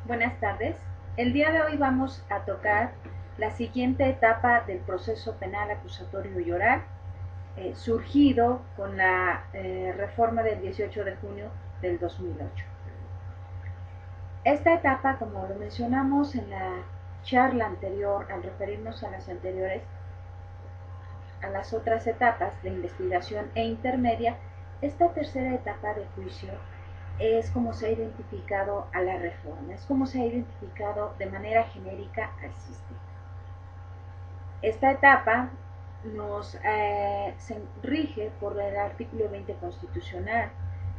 Buenas tardes. El día de hoy vamos a tocar la siguiente etapa del proceso penal acusatorio y oral, surgido con la reforma del 18 de junio del 2008. Esta etapa, como lo mencionamos en la charla anterior, al referirnos a las anteriores, a las otras etapas de investigación e intermedia, esta tercera etapa de juicio es como se ha identificado a la reforma, es como se ha identificado de manera genérica al sistema. Esta etapa se rige por el artículo 20 constitucional,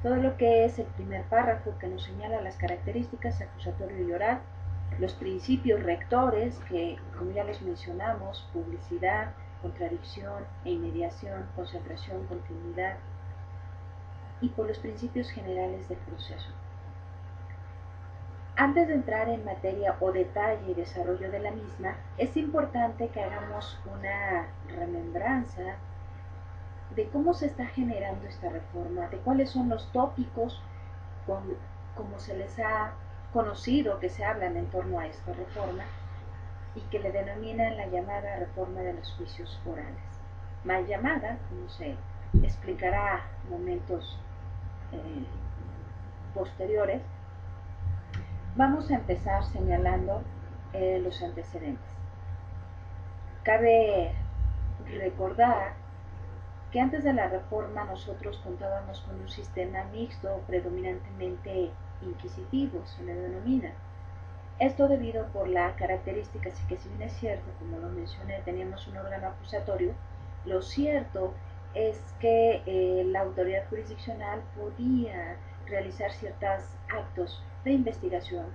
todo lo que es el primer párrafo que nos señala las características acusatorio y oral, los principios rectores que, como ya les mencionamos, publicidad, contradicción e inmediación, concentración, continuidad, y por los principios generales del proceso. Antes de entrar en materia o detalle y desarrollo de la misma, es importante que hagamos una remembranza de cómo se está generando esta reforma, de cuáles son los tópicos como se les ha conocido que se hablan en torno a esta reforma y que le denominan la llamada reforma de los juicios orales. Mal llamada, como se explicará momentos posteriores. Vamos a empezar señalando los antecedentes. Cabe recordar que antes de la reforma nosotros contábamos con un sistema mixto predominantemente inquisitivo, se le denomina. Esto debido por la característica, que si bien es cierto, como lo mencioné, teníamos un órgano acusatorio, lo cierto es que la autoridad jurisdiccional podía realizar ciertos actos de investigación,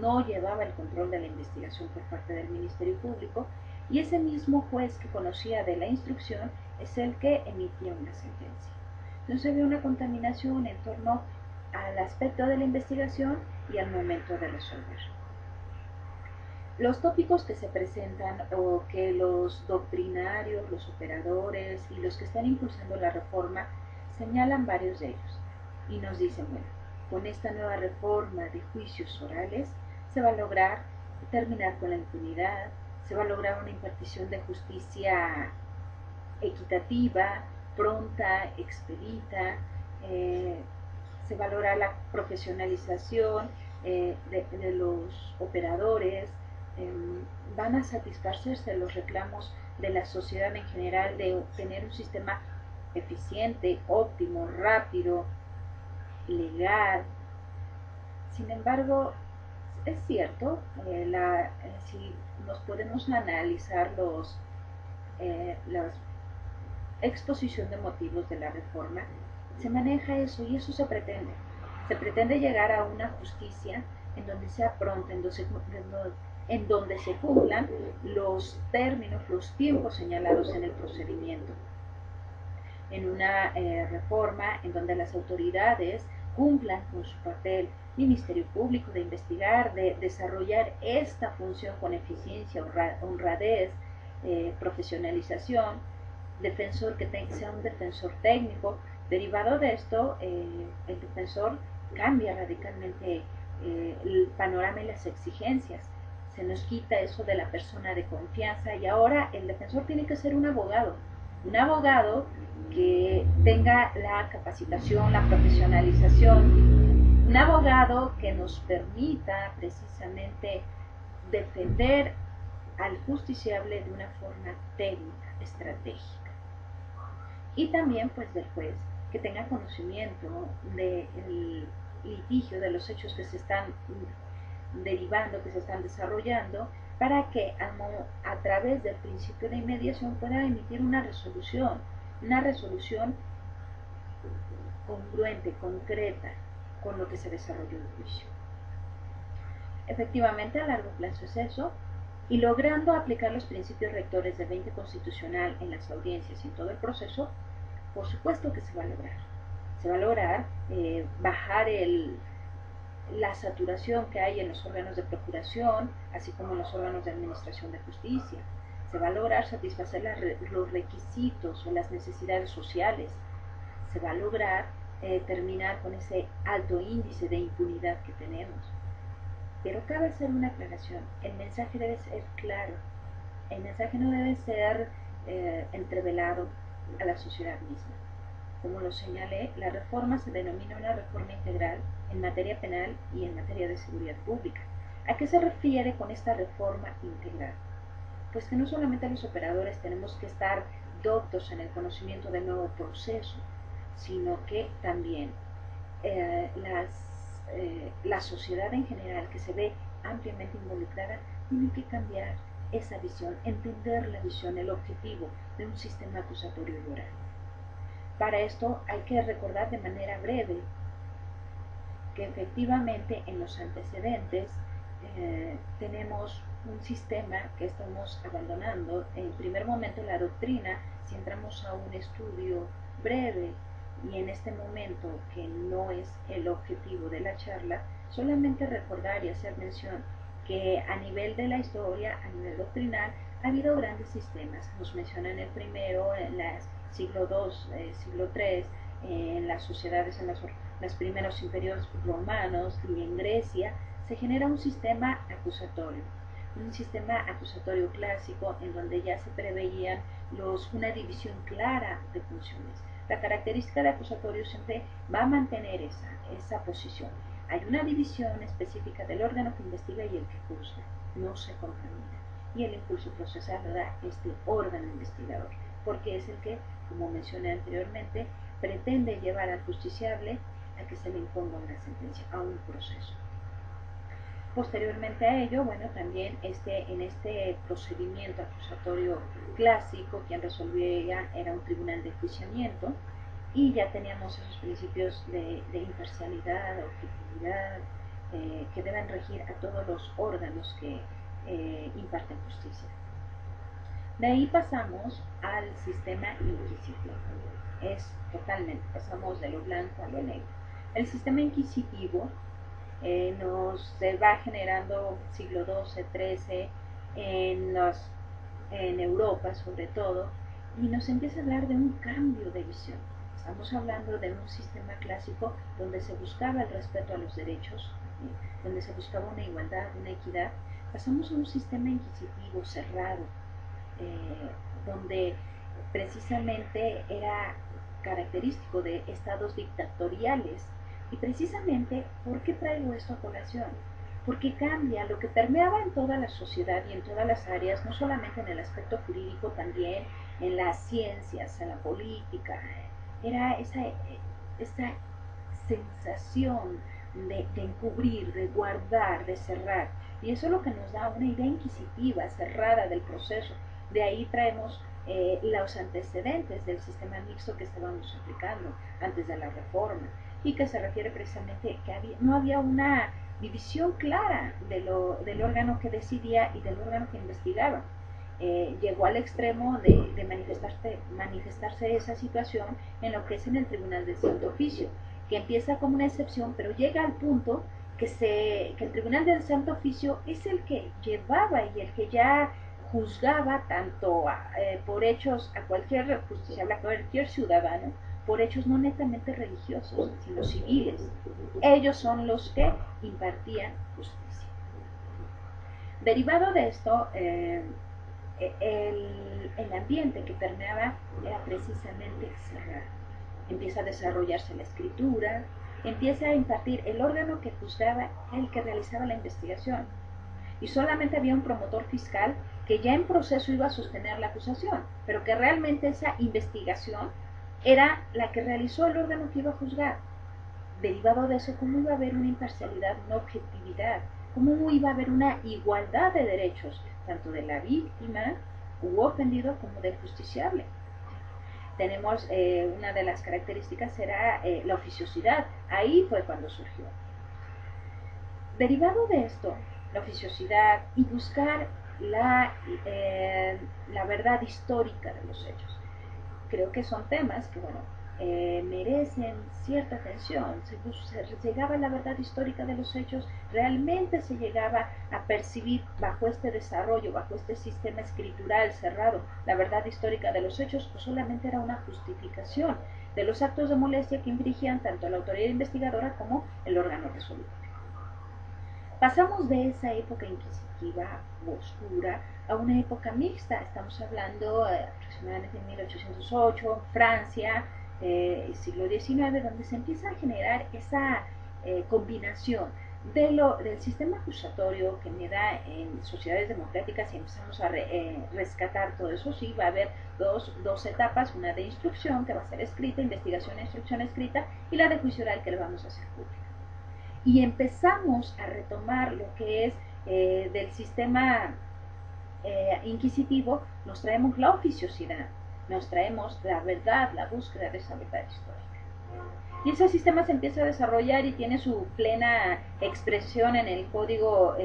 no llevaba el control de la investigación por parte del Ministerio Público, y ese mismo juez que conocía de la instrucción es el que emitía una sentencia. Entonces había una contaminación en torno al aspecto de la investigación y al momento de resolver. Los tópicos que se presentan o que los doctrinarios, los operadores y los que están impulsando la reforma señalan varios de ellos y nos dicen, bueno, con esta nueva reforma de juicios orales se va a lograr terminar con la impunidad, se va a lograr una impartición de justicia equitativa, pronta, expedita, se va a lograr la profesionalización de los operadores, van a satisfacerse los reclamos de la sociedad en general de tener un sistema eficiente, óptimo, rápido, legal. Sin embargo, es cierto, si nos podemos analizar las exposición de motivos de la reforma, se maneja eso y eso se pretende. Se pretende llegar a una justicia en donde sea pronta, en donde se cumplan los términos, los tiempos señalados en el procedimiento. En una reforma en donde las autoridades cumplan con su papel, Ministerio Público, de investigar, de desarrollar esta función con eficiencia, honradez, profesionalización, defensor que sea un defensor técnico. Derivado de esto, el defensor cambia radicalmente el panorama y las exigencias. Se nos quita eso de la persona de confianza y ahora el defensor tiene que ser un abogado que tenga la capacitación, la profesionalización, un abogado que nos permita precisamente defender al justiciable de una forma técnica, estratégica. Y también pues del juez que tenga conocimiento del litigio, de los hechos que se están derivando, que se están desarrollando, para que a través del principio de inmediación pueda emitir una resolución congruente, concreta con lo que se desarrolló en el juicio. Efectivamente, a largo plazo es eso, y logrando aplicar los principios rectores del 20 constitucional en las audiencias y en todo el proceso, por supuesto que se va a lograr. Se va a lograr bajar la saturación que hay en los órganos de procuración, así como en los órganos de administración de justicia. Se va a lograr satisfacer los requisitos o las necesidades sociales. Se va a lograr terminar con ese alto índice de impunidad que tenemos. Pero cabe hacer una aclaración, el mensaje debe ser claro, el mensaje no debe ser entrevelado a la sociedad misma. Como lo señalé, la reforma se denomina una reforma integral en materia penal y en materia de seguridad pública. ¿A qué se refiere con esta reforma integral? Pues que no solamente los operadores tenemos que estar doctos en el conocimiento del nuevo proceso, sino que también la sociedad en general, que se ve ampliamente involucrada, tiene que cambiar esa visión, entender la visión, el objetivo de un sistema acusatorio y oral. Para esto hay que recordar de manera breve que efectivamente en los antecedentes tenemos un sistema que estamos abandonando. En primer momento la doctrina, si entramos a un estudio breve y en este momento que no es el objetivo de la charla, solamente recordar y hacer mención que a nivel de la historia, a nivel doctrinal, ha habido grandes sistemas. Nos mencionan el primero en el siglo II, siglo III, en las sociedades, en los primeros imperios romanos y en Grecia, se genera un sistema acusatorio clásico en donde ya se preveían una división clara de funciones. La característica de acusatorio siempre va a mantener esa posición. Hay una división específica del órgano que investiga y el que juzga, no se contamina. Y el impulso procesal lo da este órgano investigador, porque es el que, como mencioné anteriormente, pretende llevar al justiciable a que se le imponga una sentencia, a un proceso. Posteriormente a ello, bueno, también en este procedimiento acusatorio clásico, quien resolvía era un tribunal de enjuiciamiento, y ya teníamos esos principios de imparcialidad, objetividad, que deben regir a todos los órganos que imparten justicia. De ahí pasamos al sistema inquisitivo. Pasamos de lo blanco a lo negro. El sistema inquisitivo se va generando siglo XII, XIII, en Europa sobre todo, y nos empieza a hablar de un cambio de visión. Estamos hablando de un sistema clásico donde se buscaba el respeto a los derechos, donde se buscaba una igualdad, una equidad. Pasamos a un sistema inquisitivo cerrado, donde precisamente era característico de estados dictatoriales. Y precisamente, ¿por qué traigo esto a colación? Porque cambia lo que permeaba en toda la sociedad y en todas las áreas, no solamente en el aspecto jurídico, también en las ciencias, en la política. Era esa sensación de encubrir, de guardar, de cerrar. Y eso es lo que nos da una idea inquisitiva, cerrada del proceso. De ahí traemos los antecedentes del sistema mixto que estábamos aplicando antes de la reforma y que se refiere precisamente que no había una división clara del órgano que decidía y del órgano que investigaba. Llegó al extremo de manifestarse esa situación en lo que es en el Tribunal del Santo Oficio, que empieza como una excepción, pero llega al punto que el Tribunal del Santo Oficio es el que llevaba y el que ya juzgaba tanto por hechos a cualquier justiciable, a cualquier ciudadano, por hechos no netamente religiosos, sino civiles. Ellos son los que impartían justicia. Derivado de esto, el ambiente que permeaba era precisamente cerrado. Empieza a desarrollarse la escritura, empieza a impartir el órgano que juzgaba, el que realizaba la investigación. Y solamente había un promotor fiscal que ya en proceso iba a sostener la acusación, pero que realmente esa investigación era la que realizó el órgano que iba a juzgar. Derivado de eso, ¿cómo iba a haber una imparcialidad, una objetividad? ¿Cómo iba a haber una igualdad de derechos, tanto de la víctima u ofendido como del justiciable? Tenemos una de las características era la oficiosidad. Ahí fue cuando surgió. Derivado de esto, la oficiosidad y buscar la verdad histórica de los hechos. Creo que son temas que, bueno, merecen cierta atención. Se llegaba a la verdad histórica de los hechos, realmente se llegaba a percibir bajo este desarrollo, bajo este sistema escritural cerrado, la verdad histórica de los hechos, o solamente era una justificación de los actos de molestia que infringían tanto la autoridad investigadora como el órgano resolutor. Pasamos de esa época inquisitiva, oscura, a una época mixta. Estamos hablando aproximadamente en 1808, Francia, siglo XIX, donde se empieza a generar esa combinación del sistema acusatorio que me da en sociedades democráticas y empezamos a rescatar todo eso. Sí, va a haber dos etapas, una de instrucción que va a ser escrita, investigación e instrucción escrita, y la de juicio oral que le vamos a hacer pública. Y empezamos a retomar lo que es del sistema inquisitivo, nos traemos la oficiosidad, nos traemos la verdad, la búsqueda de esa verdad histórica. Y ese sistema se empieza a desarrollar y tiene su plena expresión en el Código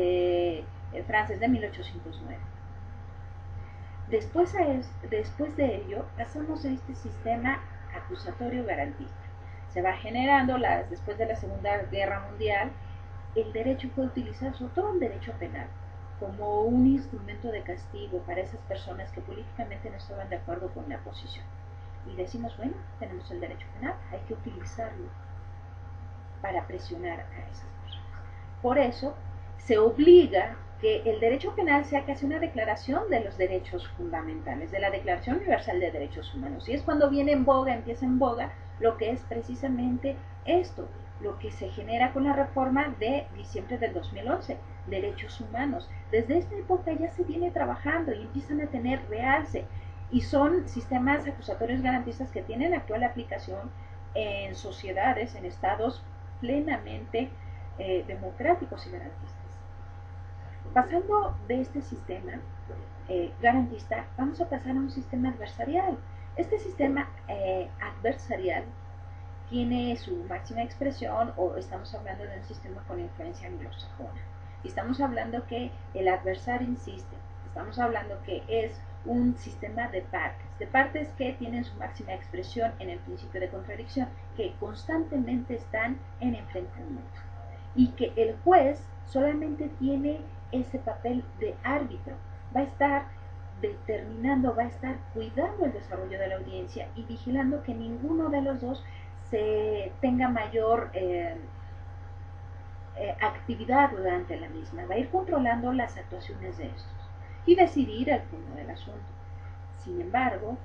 francés de 1809. Después de ello, pasamos a este sistema acusatorio garantista. Se va generando, después de la Segunda Guerra Mundial, el derecho puede utilizar, sobre todo el derecho penal, como un instrumento de castigo para esas personas que políticamente no estaban de acuerdo con la posición. Y decimos, bueno, tenemos el derecho penal, hay que utilizarlo para presionar a esas personas. Por eso se obliga que el derecho penal sea casi una declaración de los derechos fundamentales, de la Declaración Universal de Derechos Humanos. Y es cuando viene en boga, empieza en boga, lo que es precisamente esto, lo que se genera con la reforma de diciembre del 2011, derechos humanos. Desde esta época ya se viene trabajando y empiezan a tener realce. Y son sistemas acusatorios garantistas que tienen actual aplicación en sociedades, en estados plenamente democráticos y garantistas. Pasando de este sistema garantista, vamos a pasar a un sistema adversarial. Este sistema adversarial tiene su máxima expresión, o estamos hablando de un sistema con influencia anglosajona. Y estamos hablando que el adversario insiste, estamos hablando que es un sistema de partes que tienen su máxima expresión en el principio de contradicción, que constantemente están en enfrentamiento. Y que el juez solamente tiene ese papel de árbitro, va a estar determinando, va a estar cuidando el desarrollo de la audiencia y vigilando que ninguno de los dos se tenga mayor actividad durante la misma, va a ir controlando las actuaciones de estos y decidir el fondo del asunto. Sin embargo,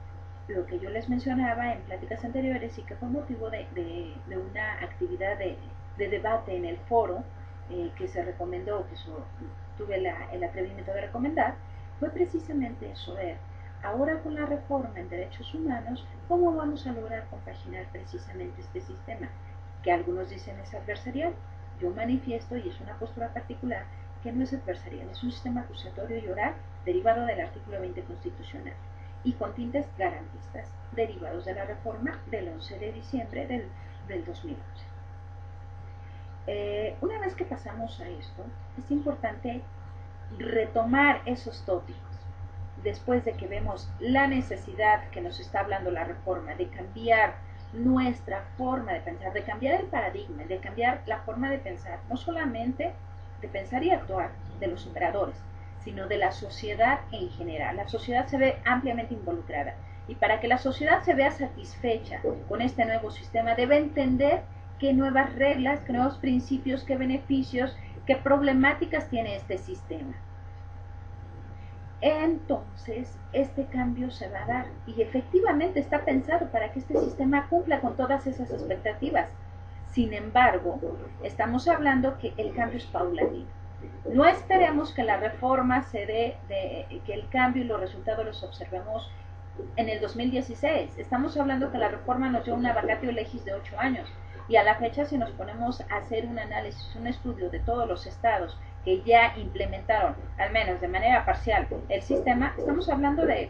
lo que yo les mencionaba en pláticas anteriores y que fue motivo de una actividad de debate en el foro que se recomendó, que tuve el atrevimiento de recomendar, fue precisamente eso, ver ahora con la reforma en derechos humanos, ¿cómo vamos a lograr compaginar precisamente este sistema? Que algunos dicen es adversarial. Yo manifiesto, y es una postura particular, que no es adversarial, es un sistema acusatorio y oral derivado del artículo 20 constitucional y con tintes garantistas derivados de la reforma del 11 de diciembre del 2011. Una vez que pasamos a esto, es importante retomar esos tópicos después de que vemos la necesidad que nos está hablando la reforma de cambiar nuestra forma de pensar, de cambiar el paradigma, de cambiar la forma de pensar, no solamente de pensar y actuar de los operadores, sino de la sociedad en general. La sociedad se ve ampliamente involucrada y para que la sociedad se vea satisfecha con este nuevo sistema debe entender qué nuevas reglas, qué nuevos principios, qué beneficios, qué problemáticas tiene este sistema. Entonces, este cambio se va a dar y efectivamente está pensado para que este sistema cumpla con todas esas expectativas. Sin embargo, estamos hablando que el cambio es paulatino. No esperemos que la reforma se dé, que el cambio y los resultados los observemos en el 2016. Estamos hablando que la reforma nos dio una vacatio legis de 8 años y a la fecha si nos ponemos a hacer un análisis, un estudio de todos los estados que ya implementaron, al menos de manera parcial, el sistema, estamos hablando de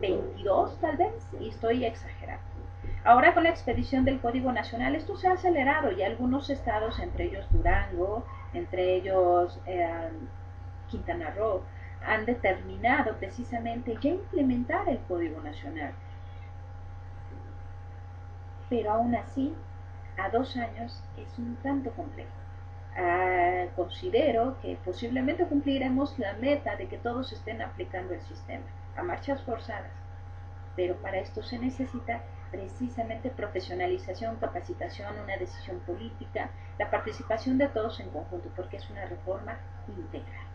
22 tal vez, y estoy exagerando. Ahora con la expedición del Código Nacional esto se ha acelerado y algunos estados, entre ellos Durango, entre ellos Quintana Roo, han determinado precisamente ya implementar el Código Nacional. Pero aún así, a 2 años es un tanto complejo. Considero que posiblemente cumpliremos la meta de que todos estén aplicando el sistema a marchas forzadas, pero para esto se necesita precisamente profesionalización, capacitación, una decisión política, la participación de todos en conjunto, porque es una reforma integral.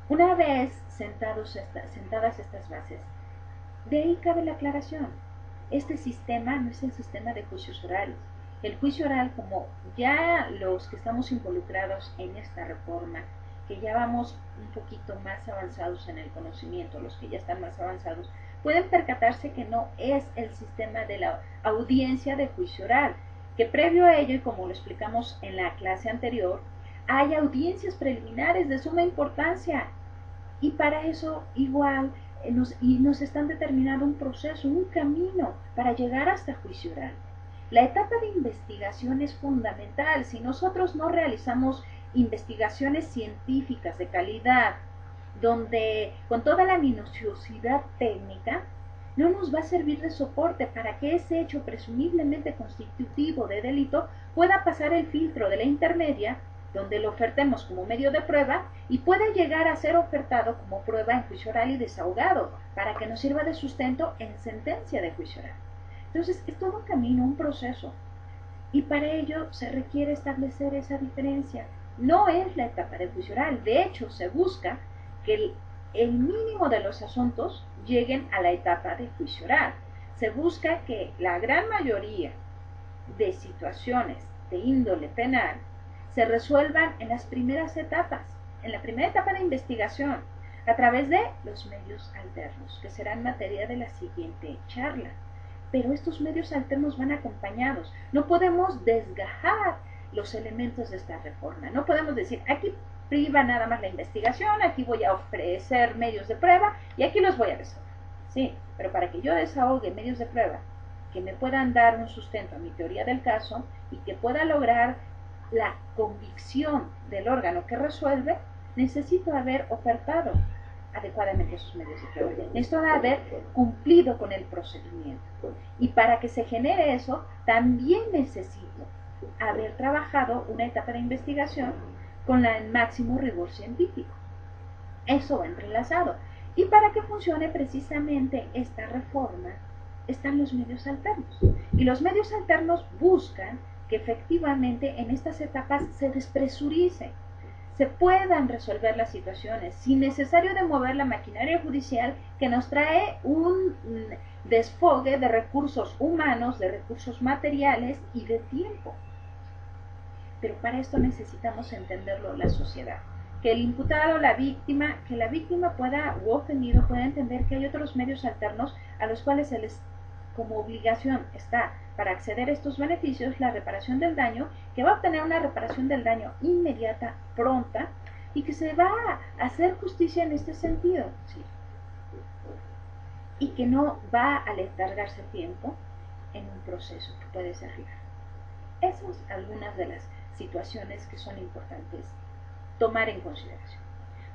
Una vez sentadas estas bases, de ahí cabe la aclaración. Este sistema no es el sistema de juicios orales. El juicio oral, como ya los que estamos involucrados en esta reforma, que ya vamos un poquito más avanzados en el conocimiento, los que ya están más avanzados, pueden percatarse que no es el sistema de la audiencia de juicio oral, que previo a ello, y como lo explicamos en la clase anterior, hay audiencias preliminares de suma importancia, y para eso igual nos están determinando un proceso, un camino para llegar hasta juicio oral. La etapa de investigación es fundamental. Si nosotros no realizamos investigaciones científicas de calidad, donde con toda la minuciosidad técnica, no nos va a servir de soporte para que ese hecho presumiblemente constitutivo de delito pueda pasar el filtro de la intermedia, donde lo ofertemos como medio de prueba y pueda llegar a ser ofertado como prueba en juicio oral y desahogado, para que nos sirva de sustento en sentencia de juicio oral. Entonces, es todo un camino, un proceso, y para ello se requiere establecer esa diferencia. No es la etapa de juicio oral, de hecho se busca que el mínimo de los asuntos lleguen a la etapa de juicio oral. Se busca que la gran mayoría de situaciones de índole penal se resuelvan en las primeras etapas, en la primera etapa de investigación, a través de los medios alternos, que serán materia de la siguiente charla. Pero estos medios alternos van acompañados. No podemos desgajar los elementos de esta reforma. No podemos decir, aquí priva nada más la investigación, aquí voy a ofrecer medios de prueba y aquí los voy a desahogar. Sí, pero para que yo desahogue medios de prueba que me puedan dar un sustento a mi teoría del caso y que pueda lograr la convicción del órgano que resuelve, necesito haber ofertado adecuadamente esos medios de prueba. Necesito haber cumplido con el procedimiento. Y para que se genere eso, también necesito haber trabajado una etapa de investigación con el máximo rigor científico. Eso va entrelazado. Y para que funcione precisamente esta reforma, están los medios alternos. Y los medios alternos buscan que efectivamente en estas etapas se despresurice, se puedan resolver las situaciones sin necesario de mover la maquinaria judicial que nos trae un desfogue de recursos humanos, de recursos materiales y de tiempo. Pero para esto necesitamos entenderlo la sociedad. Que el imputado, la víctima pueda, u ofendido, pueda entender que hay otros medios alternos a los cuales se les, como obligación está, para acceder a estos beneficios, la reparación del daño, que va a obtener una reparación del daño inmediata, pronta, y que se va a hacer justicia en este sentido, ¿sí? Y que no va a letargarse tiempo en un proceso que puede ser largo. Esas son algunas de las situaciones que son importantes tomar en consideración.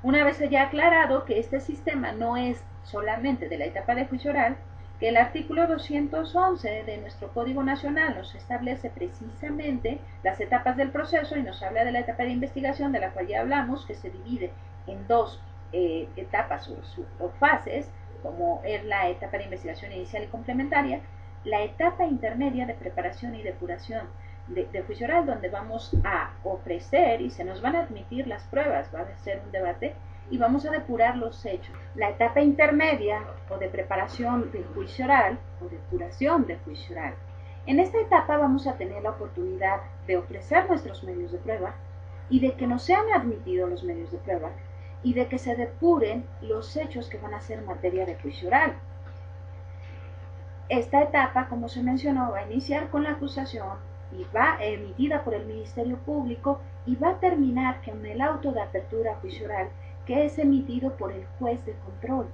Una vez ya aclarado que este sistema no es solamente de la etapa de juicio oral, que el artículo 211 de nuestro Código Nacional nos establece precisamente las etapas del proceso y nos habla de la etapa de investigación, de la cual ya hablamos, que se divide en dos etapas o fases, como es la etapa de investigación inicial y complementaria, la etapa intermedia de preparación y depuración de juicio oral, donde vamos a ofrecer y se nos van a admitir las pruebas, va a ser un debate y vamos a depurar los hechos. La etapa intermedia o de preparación del juicio oral o depuración del juicio oral. En esta etapa vamos a tener la oportunidad de ofrecer nuestros medios de prueba y de que nos sean admitidos los medios de prueba y de que se depuren los hechos que van a ser materia de juicio oral. Esta etapa, como se mencionó, va a iniciar con la acusación y va emitida por el Ministerio Público y va a terminar con el auto de apertura a juicio oral que es emitido por el juez de control,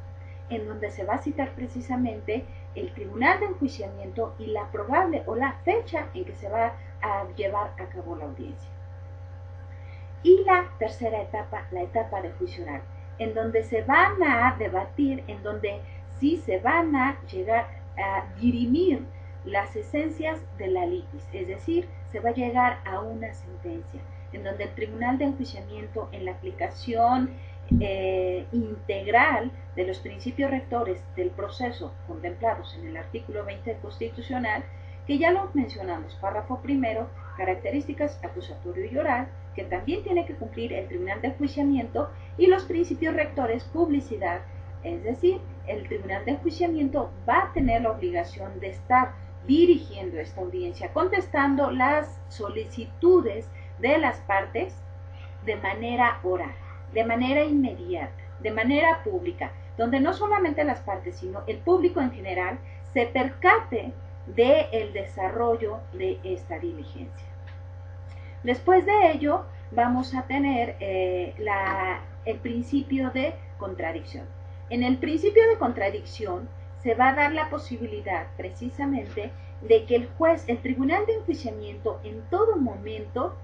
en donde se va a citar precisamente el tribunal de enjuiciamiento y la probable o la fecha en que se va a llevar a cabo la audiencia. Y la tercera etapa, la etapa de juicio oral, en donde se van a debatir, en donde sí se van a llegar a dirimir las esencias de la litis, es decir, se va a llegar a una sentencia, en donde el tribunal de enjuiciamiento, en la aplicación integral de los principios rectores del proceso contemplados en el artículo 20 constitucional, que ya lo mencionamos, párrafo primero, características acusatorio y oral, que también tiene que cumplir el tribunal de enjuiciamiento, y los principios rectores, publicidad, es decir, el tribunal de enjuiciamiento va a tener la obligación de estar dirigiendo esta audiencia, contestando las solicitudes de las partes de manera oral, de manera inmediata, de manera pública, donde no solamente las partes, sino el público en general se percate del desarrollo de esta diligencia. Después de ello, vamos a tener el principio de contradicción. En el principio de contradicción se va a dar la posibilidad precisamente de que el juez, el tribunal de enjuiciamiento, en todo momento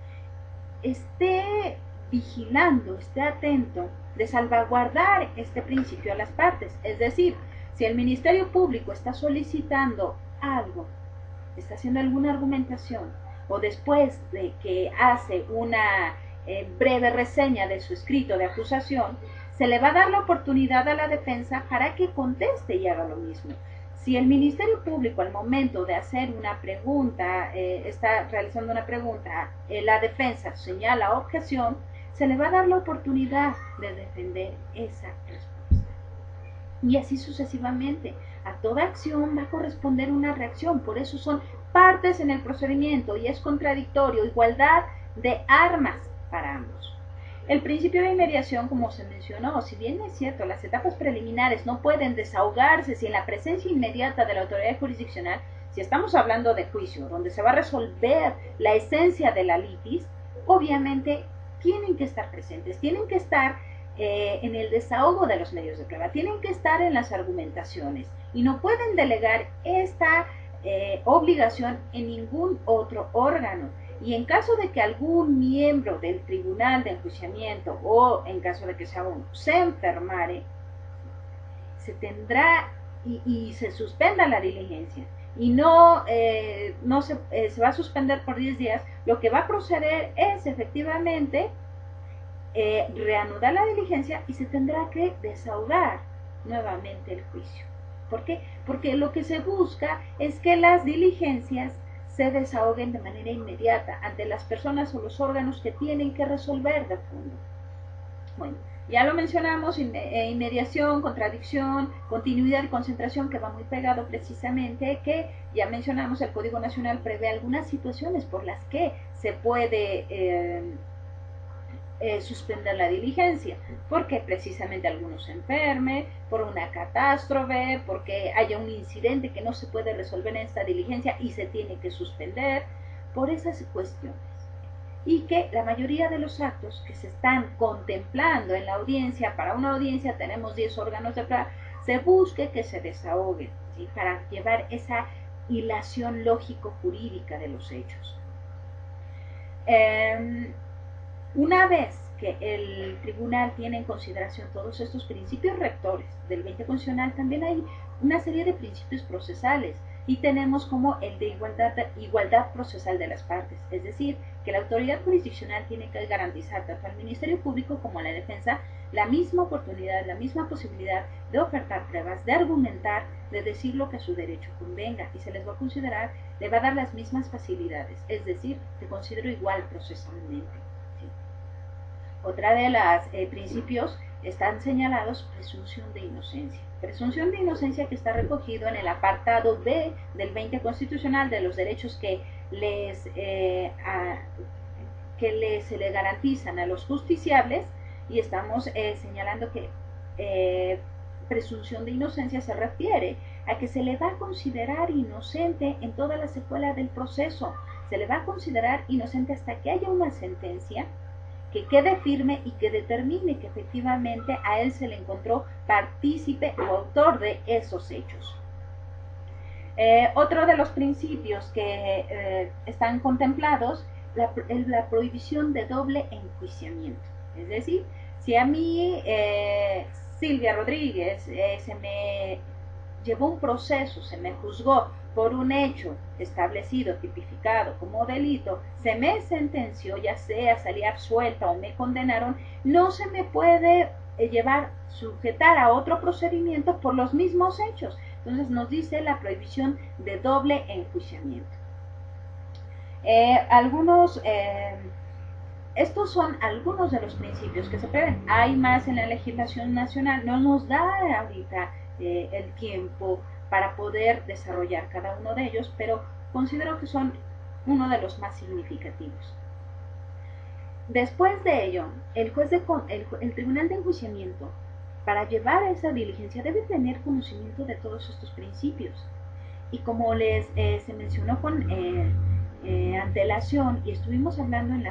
esté vigilando, esté atento de salvaguardar este principio a las partes. Es decir, si el Ministerio Público está solicitando algo, está haciendo alguna argumentación, o después de que hace una breve reseña de su escrito de acusación, se le va a dar la oportunidad a la defensa para que conteste y haga lo mismo. Si el Ministerio Público al momento de hacer una pregunta, está realizando una pregunta, la defensa señala objeción, se le va a dar la oportunidad de defender esa respuesta. Y así sucesivamente. A toda acción va a corresponder una reacción, por eso son partes en el procedimiento y es contradictorio, igualdad de armas para ambos. El principio de inmediación, como se mencionó, si bien es cierto, las etapas preliminares no pueden desahogarse sin la presencia inmediata de la autoridad jurisdiccional, si estamos hablando de juicio, donde se va a resolver la esencia de la litis, obviamente tienen que estar presentes, tienen que estar en el desahogo de los medios de prueba, tienen que estar en las argumentaciones y no pueden delegar esta obligación en ningún otro órgano. Y en caso de que algún miembro del tribunal de enjuiciamiento o en caso de que sea uno se enfermare, se tendrá y se suspenda la diligencia y no se va a suspender por 10 días, lo que va a proceder es efectivamente reanudar la diligencia y se tendrá que desahogar nuevamente el juicio. ¿Por qué? Porque lo que se busca es que las diligencias se desahoguen de manera inmediata ante las personas o los órganos que tienen que resolver de fondo. Bueno, ya lo mencionamos, inmediación, contradicción, continuidad y concentración, que va muy pegado precisamente, que ya mencionamos, el Código Nacional prevé algunas situaciones por las que se puede suspender la diligencia, porque precisamente algunos se enferme, por una catástrofe, porque haya un incidente que no se puede resolver en esta diligencia y se tiene que suspender, por esas cuestiones. Y que la mayoría de los actos que se están contemplando en la audiencia, para una audiencia tenemos 10 órganos de prueba, se busque que se desahoguen, ¿sí?, para llevar esa hilación lógico-jurídica de los hechos. Una vez que el tribunal tiene en consideración todos estos principios rectores del 20 constitucional, también hay una serie de principios procesales y tenemos como el de igualdad procesal de las partes, es decir, que la autoridad jurisdiccional tiene que garantizar tanto al Ministerio Público como a la defensa la misma oportunidad, la misma posibilidad de ofertar pruebas, de argumentar, de decir lo que a su derecho convenga, y se les va a considerar, le va a dar las mismas facilidades, es decir, te considero igual procesalmente. Otra de los principios están señalados presunción de inocencia. Presunción de inocencia que está recogido en el apartado B del 20 constitucional de los derechos que se le garantizan a los justiciables, y estamos señalando que presunción de inocencia se refiere a que se le va a considerar inocente en toda la secuela del proceso. Se le va a considerar inocente hasta que haya una sentencia que quede firme y que determine que efectivamente a él se le encontró partícipe o autor de esos hechos. Otro de los principios que están contemplados, la prohibición de doble enjuiciamiento. Es decir, si a mí, Silvia Rodríguez, se me llevó un proceso, se me juzgó por un hecho establecido, tipificado como delito, se me sentenció, ya sea salí absuelta o me condenaron, no se me puede sujetar a otro procedimiento por los mismos hechos. Entonces nos dice la prohibición de doble enjuiciamiento. Estos son algunos de los principios que se prevén. Hay más en la legislación nacional, no nos da ahorita el tiempo para poder desarrollar cada uno de ellos, pero considero que son uno de los más significativos. Después de ello, el Tribunal de Enjuiciamiento, para llevar esa diligencia, debe tener conocimiento de todos estos principios. Y como se mencionó con antelación, y estuvimos hablando en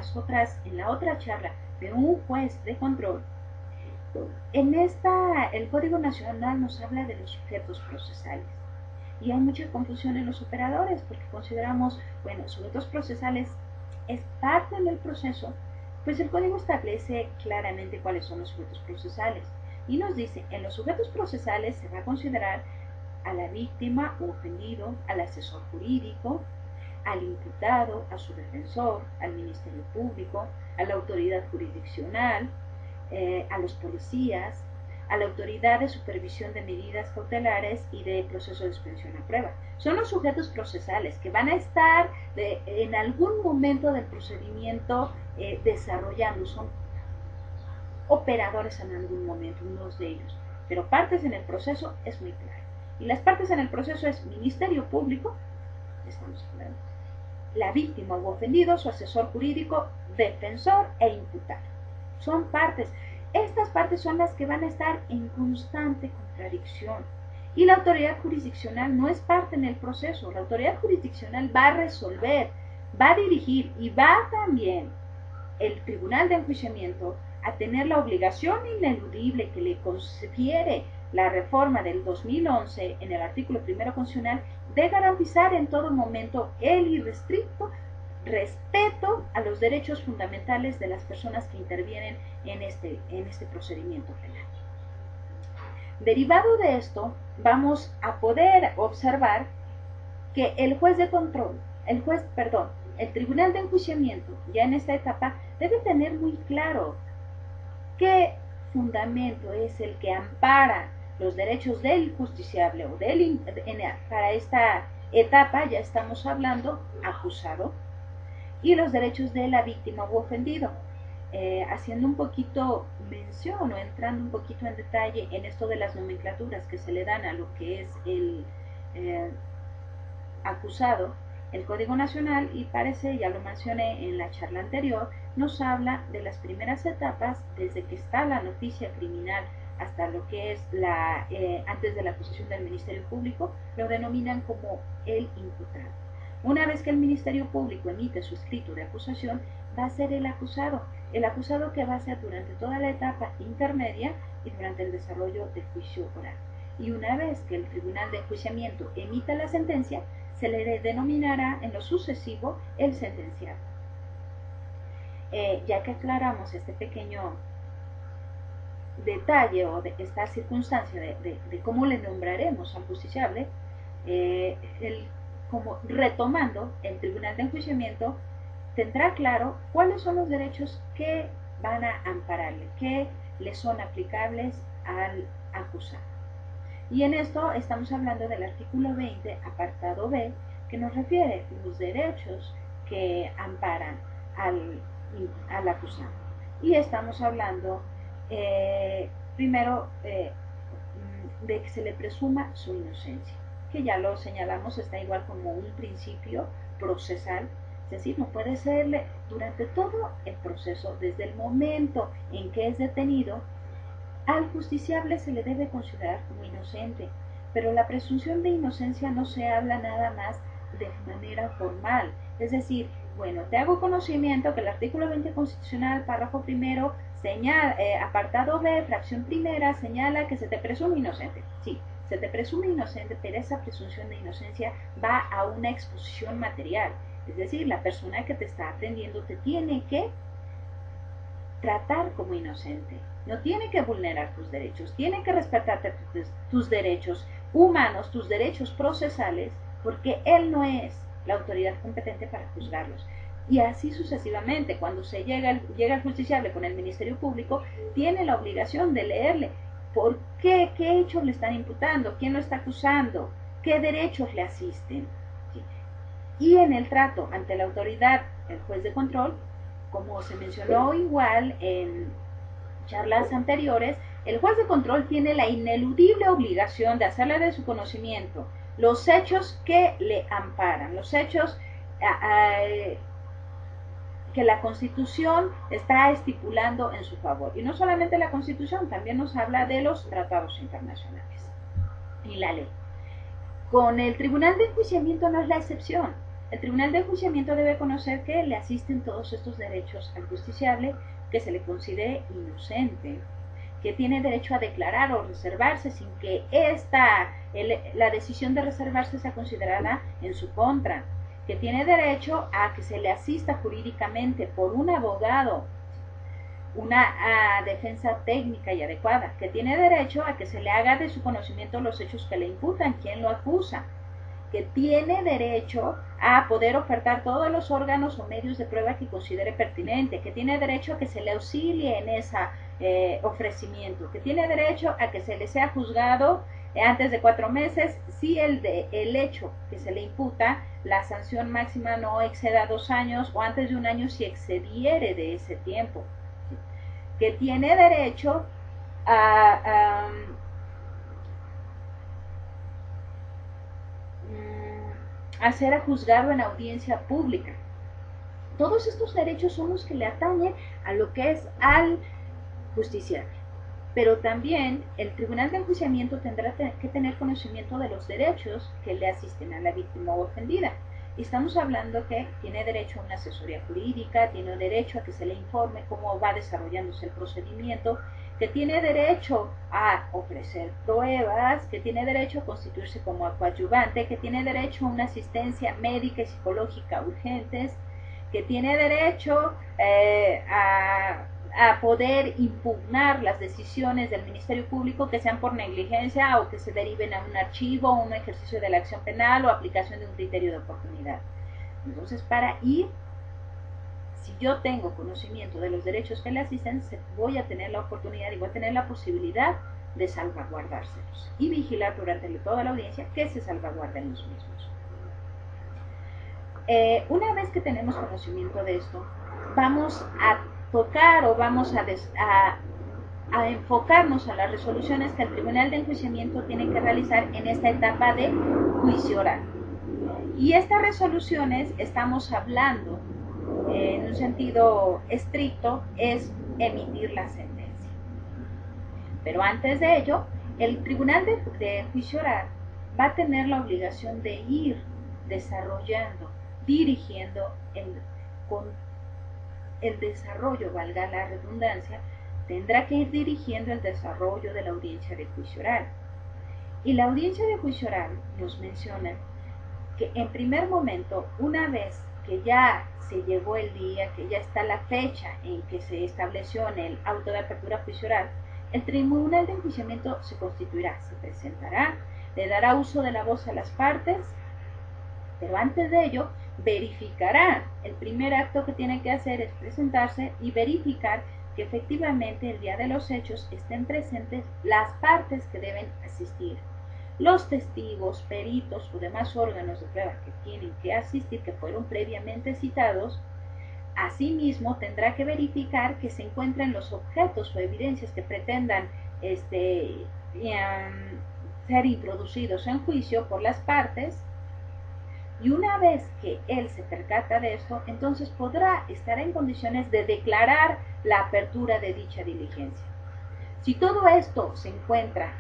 la otra charla de un juez de control, el Código Nacional nos habla de los sujetos procesales. Y hay mucha confusión en los operadores, porque consideramos, bueno, sujetos procesales es parte del proceso, pues el código establece claramente cuáles son los sujetos procesales. Y nos dice, en los sujetos procesales se va a considerar a la víctima o ofendido, al asesor jurídico, al imputado, a su defensor, al Ministerio Público, a la autoridad jurisdiccional, a los policías, a la autoridad de supervisión de medidas cautelares y de proceso de suspensión a prueba. Son los sujetos procesales que van a estar en algún momento del procedimiento desarrollando, son operadores en algún momento, unos de ellos, pero partes en el proceso es muy claro. Y las partes en el proceso es Ministerio Público, estamos hablando, la víctima o ofendido, su asesor jurídico, defensor e imputado. Son partes. Estas partes son las que van a estar en constante contradicción. Y la autoridad jurisdiccional no es parte en el proceso. La autoridad jurisdiccional va a resolver, va a dirigir y va también el Tribunal de Enjuiciamiento a tener la obligación ineludible que le confiere la reforma del 2011 en el artículo primero constitucional de garantizar en todo momento el irrestricto respeto a los derechos fundamentales de las personas que intervienen en este procedimiento penal. Derivado de esto, vamos a poder observar que el Tribunal de Enjuiciamiento, ya en esta etapa, debe tener muy claro qué fundamento es el que ampara los derechos del justiciable o para esta etapa ya estamos hablando acusado, y los derechos de la víctima u ofendido. Haciendo un poquito mención o entrando un poquito en detalle en esto de las nomenclaturas que se le dan a lo que es el acusado, el Código Nacional, y parece, ya lo mencioné en la charla anterior, nos habla de las primeras etapas desde que está la noticia criminal hasta lo que es antes de la acusación del Ministerio Público, lo denominan como el imputado. Una vez que el Ministerio Público emite su escrito de acusación, va a ser el acusado que va a ser durante toda la etapa intermedia y durante el desarrollo del juicio oral. Y una vez que el Tribunal de Enjuiciamiento emita la sentencia, se le denominará en lo sucesivo el sentenciado. Ya que aclaramos este pequeño detalle o de esta circunstancia de cómo le nombraremos al justiciable, como retomando, el Tribunal de Enjuiciamiento tendrá claro cuáles son los derechos que van a ampararle, que le son aplicables al acusado. Y en esto estamos hablando del artículo 20, apartado B, que nos refiere los derechos que amparan al acusado. Y estamos hablando primero de que se le presuma su inocencia, que ya lo señalamos, está igual como un principio procesal, es decir, no puede serle durante todo el proceso, desde el momento en que es detenido, al justiciable se le debe considerar como inocente, pero la presunción de inocencia no se habla nada más de manera formal, es decir, bueno, te hago conocimiento que el artículo 20 constitucional, párrafo primero, apartado B, fracción primera, señala que se te presume inocente. Sí, se te presume inocente, pero esa presunción de inocencia va a una exposición material, es decir, la persona que te está atendiendo te tiene que tratar como inocente. No tiene que vulnerar tus derechos, tiene que respetarte tus derechos humanos, tus derechos procesales, porque él no es la autoridad competente para juzgarlos. Y así sucesivamente, cuando llega el justiciable con el Ministerio Público, tiene la obligación de leerle por qué hechos le están imputando, quién lo está acusando, qué derechos le asisten. ¿Sí? Y en el trato ante la autoridad, el juez de control, como se mencionó igual en charlas anteriores, el juez de control tiene la ineludible obligación de hacerle de su conocimiento los hechos que le amparan, los hechos que la Constitución está estipulando en su favor. Y no solamente la Constitución, también nos habla de los tratados internacionales y la ley. Con el Tribunal de Enjuiciamiento no es la excepción. El Tribunal de Enjuiciamiento debe conocer que le asisten todos estos derechos al justiciable, que se le considere inocente, que tiene derecho a declarar o reservarse sin que la decisión de reservarse sea considerada en su contra, que tiene derecho a que se le asista jurídicamente por un abogado, una defensa técnica y adecuada, que tiene derecho a que se le haga de su conocimiento los hechos que le imputan, quién lo acusa, que tiene derecho a poder ofertar todos los órganos o medios de prueba que considere pertinente, que tiene derecho a que se le auxilie en ese ofrecimiento, que tiene derecho a que se le sea juzgado antes de 4 meses si el hecho que se le imputa, la sanción máxima no exceda 2 años o antes de 1 año si excediere de ese tiempo, que tiene derecho a ser juzgado en audiencia pública. Todos estos derechos son los que le atañen a lo que es al justiciable. Pero también el Tribunal de Enjuiciamiento tendrá que tener conocimiento de los derechos que le asisten a la víctima o ofendida. Y estamos hablando que tiene derecho a una asesoría jurídica, tiene derecho a que se le informe cómo va desarrollándose el procedimiento, que tiene derecho a ofrecer pruebas, que tiene derecho a constituirse como coadyuvante, que tiene derecho a una asistencia médica y psicológica urgentes, que tiene derecho a poder impugnar las decisiones del Ministerio Público que sean por negligencia o que se deriven a un archivo, un ejercicio de la acción penal o aplicación de un criterio de oportunidad. Entonces, para ir, si yo tengo conocimiento de los derechos que le asisten, voy a tener la oportunidad y voy a tener la posibilidad de salvaguardárselos y vigilar durante toda la audiencia que se salvaguarden los mismos. Una vez que tenemos conocimiento de esto, vamos a tocar o vamos a enfocarnos a las resoluciones que el Tribunal de Enjuiciamiento tiene que realizar en esta etapa de juicio oral. Y estas resoluciones, estamos hablando en un sentido estricto, es emitir la sentencia. Pero antes de ello, el Tribunal de Juicio Oral va a tener la obligación de ir desarrollando, dirigiendo con el desarrollo, valga la redundancia, tendrá que ir dirigiendo el desarrollo de la audiencia de juicio oral. Y la audiencia de juicio oral nos menciona que en primer momento, una vez que ya se llegó el día, que ya está la fecha en que se estableció en el auto de apertura a juicio oral, el Tribunal de Enjuiciamiento se constituirá, se presentará, le dará uso de la voz a las partes, pero antes de ello verificará. El primer acto que tiene que hacer es presentarse y verificar que efectivamente el día de los hechos estén presentes las partes que deben asistir, los testigos, peritos o demás órganos de prueba que tienen que asistir, que fueron previamente citados. Asimismo, tendrá que verificar que se encuentren los objetos o evidencias que pretendan ser introducidos en juicio por las partes. Y una vez que él se percata de esto, entonces podrá estar en condiciones de declarar la apertura de dicha diligencia. Si todo esto se encuentra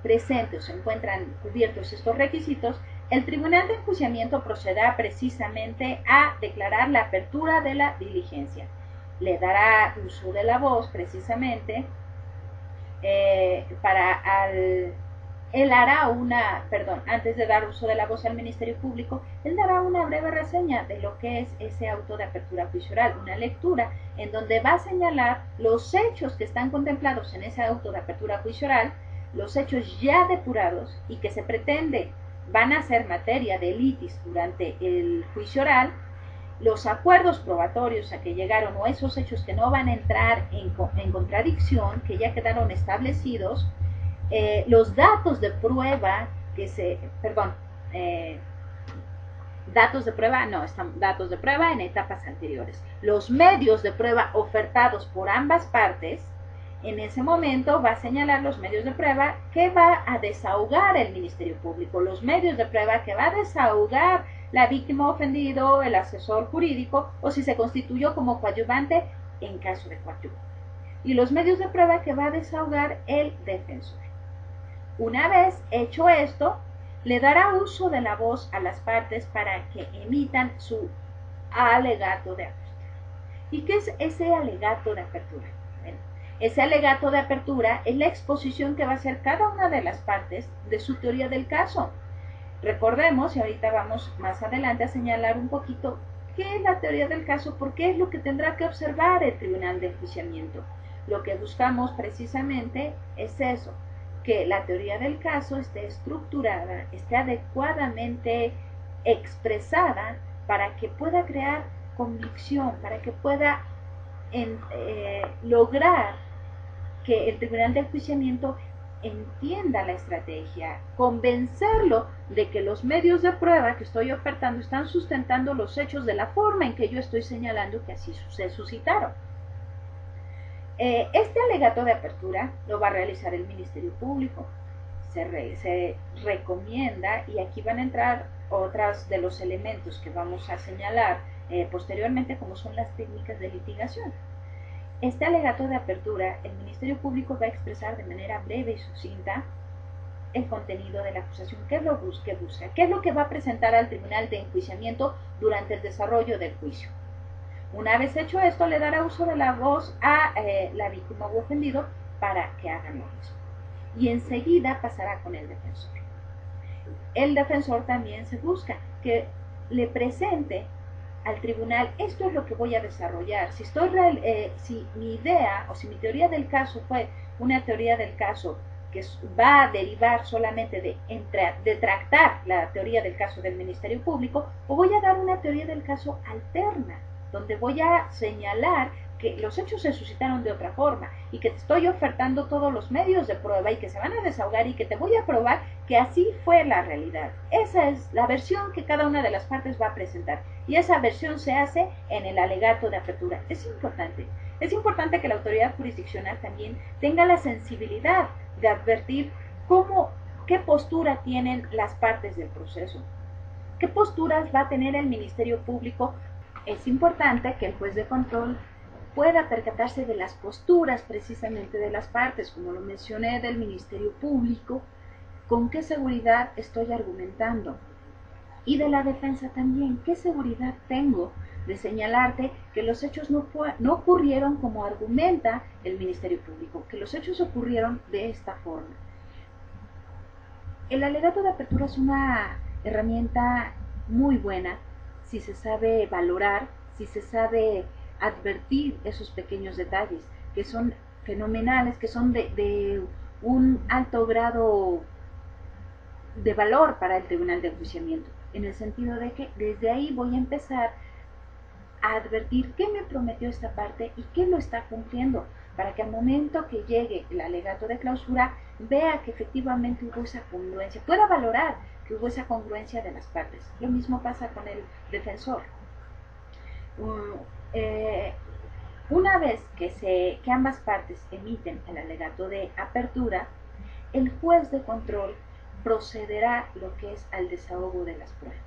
presente o se encuentran cubiertos estos requisitos, el Tribunal de Enjuiciamiento procederá precisamente a declarar la apertura de la diligencia. Le dará uso de la voz precisamente antes de dar uso de la voz al Ministerio Público, él dará una breve reseña de lo que es ese auto de apertura a juicio oral, una lectura en donde va a señalar los hechos que están contemplados en ese auto de apertura a juicio oral, los hechos ya depurados y que se pretende van a ser materia de litis durante el juicio oral, los acuerdos probatorios a que llegaron o esos hechos que no van a entrar en contradicción, que ya quedaron establecidos, los datos de prueba datos de prueba, no, están datos de prueba en etapas anteriores. Los medios de prueba ofertados por ambas partes, en ese momento va a señalar los medios de prueba que va a desahogar el Ministerio Público, los medios de prueba que va a desahogar la víctima ofendido, el asesor jurídico, o si se constituyó como coadyuvante en caso de coadyuvante. Y los medios de prueba que va a desahogar el defensor. Una vez hecho esto, le dará uso de la voz a las partes para que emitan su alegato de apertura. ¿Y qué es ese alegato de apertura? Bueno, ese alegato de apertura es la exposición que va a hacer cada una de las partes de su teoría del caso. Recordemos, y ahorita vamos más adelante a señalar un poquito qué es la teoría del caso, porque es lo que tendrá que observar el tribunal de enjuiciamiento. Lo que buscamos precisamente es eso, que la teoría del caso esté estructurada, esté adecuadamente expresada para que pueda crear convicción, para que pueda lograr que el tribunal de enjuiciamiento entienda la estrategia, convencerlo de que los medios de prueba que estoy ofertando están sustentando los hechos de la forma en que yo estoy señalando que así se suscitaron. Este alegato de apertura lo va a realizar el Ministerio Público. Se recomienda, y aquí van a entrar otros de los elementos que vamos a señalar posteriormente, como son las técnicas de litigación. Este alegato de apertura, el Ministerio Público va a expresar de manera breve y sucinta el contenido de la acusación, qué es lo que busca, qué es lo que va a presentar al tribunal de enjuiciamiento durante el desarrollo del juicio. Una vez hecho esto, le dará uso de la voz a la víctima u ofendido para que hagan lo mismo. Y enseguida pasará con el defensor. El defensor también se busca que le presente al tribunal, esto es lo que voy a desarrollar. Si mi idea o si mi teoría del caso fue una teoría del caso que va a derivar solamente de tractar la teoría del caso del Ministerio Público, o voy a dar una teoría del caso alterna, donde voy a señalar que los hechos se suscitaron de otra forma y que te estoy ofertando todos los medios de prueba y que se van a desahogar y que te voy a probar que así fue la realidad. Esa es la versión que cada una de las partes va a presentar y esa versión se hace en el alegato de apertura. Es importante que la autoridad jurisdiccional también tenga la sensibilidad de advertir qué postura tienen las partes del proceso, qué posturas va a tener el Ministerio Público. Es importante que el juez de control pueda percatarse de las posturas precisamente de las partes, como lo mencioné, del Ministerio Público, con qué seguridad estoy argumentando, y de la defensa también, qué seguridad tengo de señalarte que los hechos no ocurrieron como argumenta el Ministerio Público, que los hechos ocurrieron de esta forma. El alegato de apertura es una herramienta muy buena si se sabe valorar, si se sabe advertir esos pequeños detalles que son fenomenales, que son de un alto grado de valor para el tribunal de enjuiciamiento, en el sentido de que desde ahí voy a empezar a advertir qué me prometió esta parte y qué lo está cumpliendo, para que al momento que llegue el alegato de clausura vea que efectivamente hubo esa congruencia, pueda valorar que hubo esa congruencia de las partes. Lo mismo pasa con el defensor. Una vez que ambas partes emiten el alegato de apertura, el juez de control procederá lo que es al desahogo de las pruebas.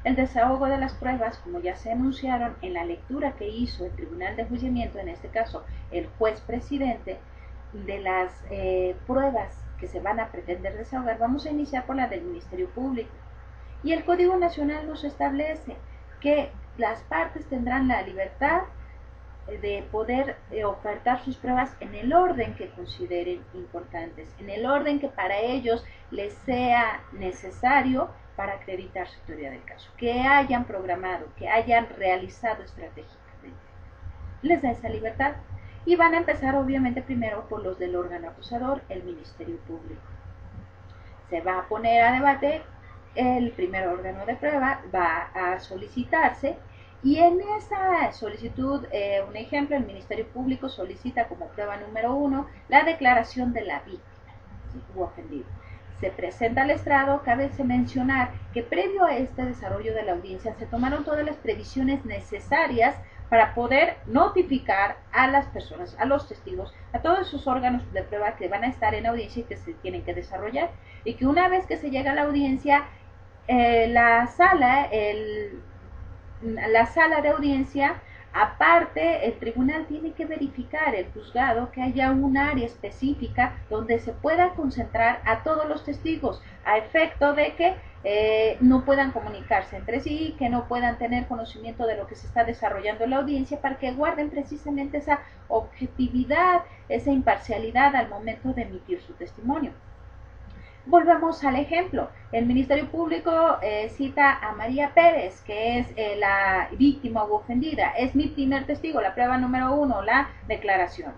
El desahogo de las pruebas, como ya se anunciaron en la lectura que hizo el Tribunal de Enjuiciamiento, en este caso el juez presidente, de las pruebas que se van a pretender desahogar, vamos a iniciar por la del Ministerio Público. Y el Código Nacional nos establece que las partes tendrán la libertad de poder ofertar sus pruebas en el orden que consideren importantes, en el orden que para ellos les sea necesario para acreditar su teoría del caso, que hayan programado, que hayan realizado estratégicamente. Les da esa libertad y van a empezar obviamente primero por los del órgano acusador, el Ministerio Público. Se va a poner a debate el primer órgano de prueba, va a solicitarse Y en esa solicitud, un ejemplo, el Ministerio Público solicita como prueba número 1 la declaración de la víctima, ¿sí?, u ofendido. Se presenta al estrado. Cabe mencionar que previo a este desarrollo de la audiencia se tomaron todas las previsiones necesarias para poder notificar a las personas, a los testigos, a todos sus órganos de prueba que van a estar en audiencia y que se tienen que desarrollar, y que una vez que se llega a la audiencia, la sala de audiencia, aparte, el tribunal tiene que verificar, el juzgado, que haya un área específica donde se pueda concentrar a todos los testigos, a efecto de que no puedan comunicarse entre sí, que no puedan tener conocimiento de lo que se está desarrollando en la audiencia, para que guarden precisamente esa objetividad, esa imparcialidad al momento de emitir su testimonio. Volvemos al ejemplo. El Ministerio Público cita a María Pérez, que es la víctima u ofendida. Es mi primer testigo, la prueba número 1, la declaración.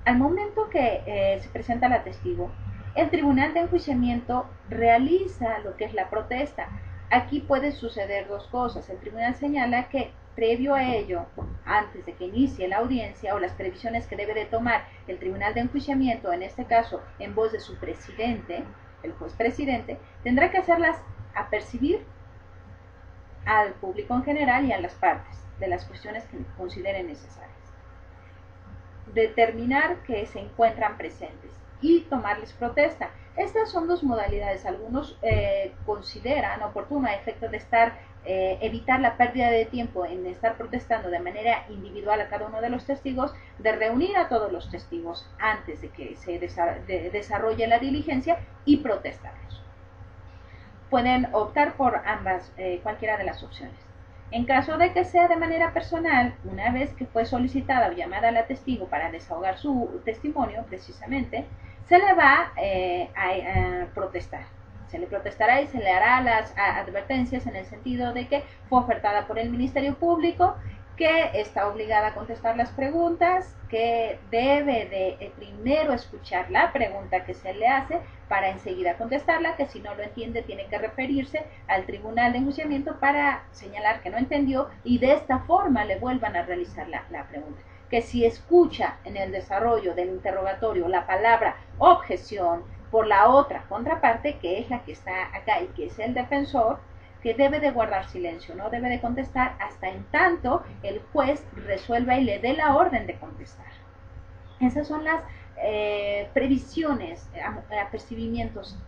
Al momento que se presenta la testigo, el Tribunal de Enjuiciamiento realiza lo que es la protesta. Aquí puede suceder dos cosas. El tribunal señala que previo a ello, antes de que inicie la audiencia, o las previsiones que debe de tomar el Tribunal de Enjuiciamiento, en este caso en voz de su presidente, el juez presidente, tendrá que hacerlas apercibir al público en general y a las partes de las cuestiones que consideren necesarias. Determinar que se encuentran presentes y tomarles protesta. Estas son dos modalidades. Algunos consideran oportuno, a efecto de evitar la pérdida de tiempo en estar protestando de manera individual a cada uno de los testigos, de reunir a todos los testigos antes de que se desarrolle la diligencia y protestarlos. Pueden optar por ambas, cualquiera de las opciones. En caso de que sea de manera personal, una vez que fue solicitada o llamada la testigo para desahogar su testimonio, precisamente, se le va a protestar. Se le protestará y se le hará las advertencias en el sentido de que fue ofertada por el Ministerio Público, que está obligada a contestar las preguntas, que debe de primero escuchar la pregunta que se le hace para enseguida contestarla, que si no lo entiende tiene que referirse al Tribunal de Enjuiciamiento para señalar que no entendió y de esta forma le vuelvan a realizar la pregunta. Que si escucha en el desarrollo del interrogatorio la palabra objeción por la otra contraparte, que es la que está acá y que es el defensor, que debe de guardar silencio, no debe de contestar hasta en tanto el juez resuelva y le dé la orden de contestar. Esas son las previsiones, apercibimientos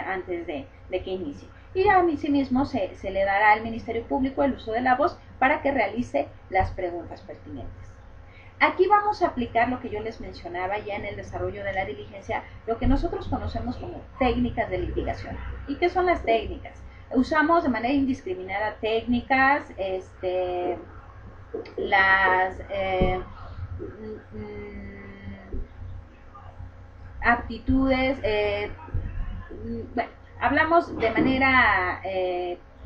antes de que inicie. Y a sí mismo se le dará al Ministerio Público el uso de la voz para que realice las preguntas pertinentes. Aquí vamos a aplicar lo que yo les mencionaba ya en el desarrollo de la diligencia, lo que nosotros conocemos como técnicas de litigación. ¿Y qué son las técnicas? Usamos de manera indiscriminada técnicas, las aptitudes, bueno, hablamos de manera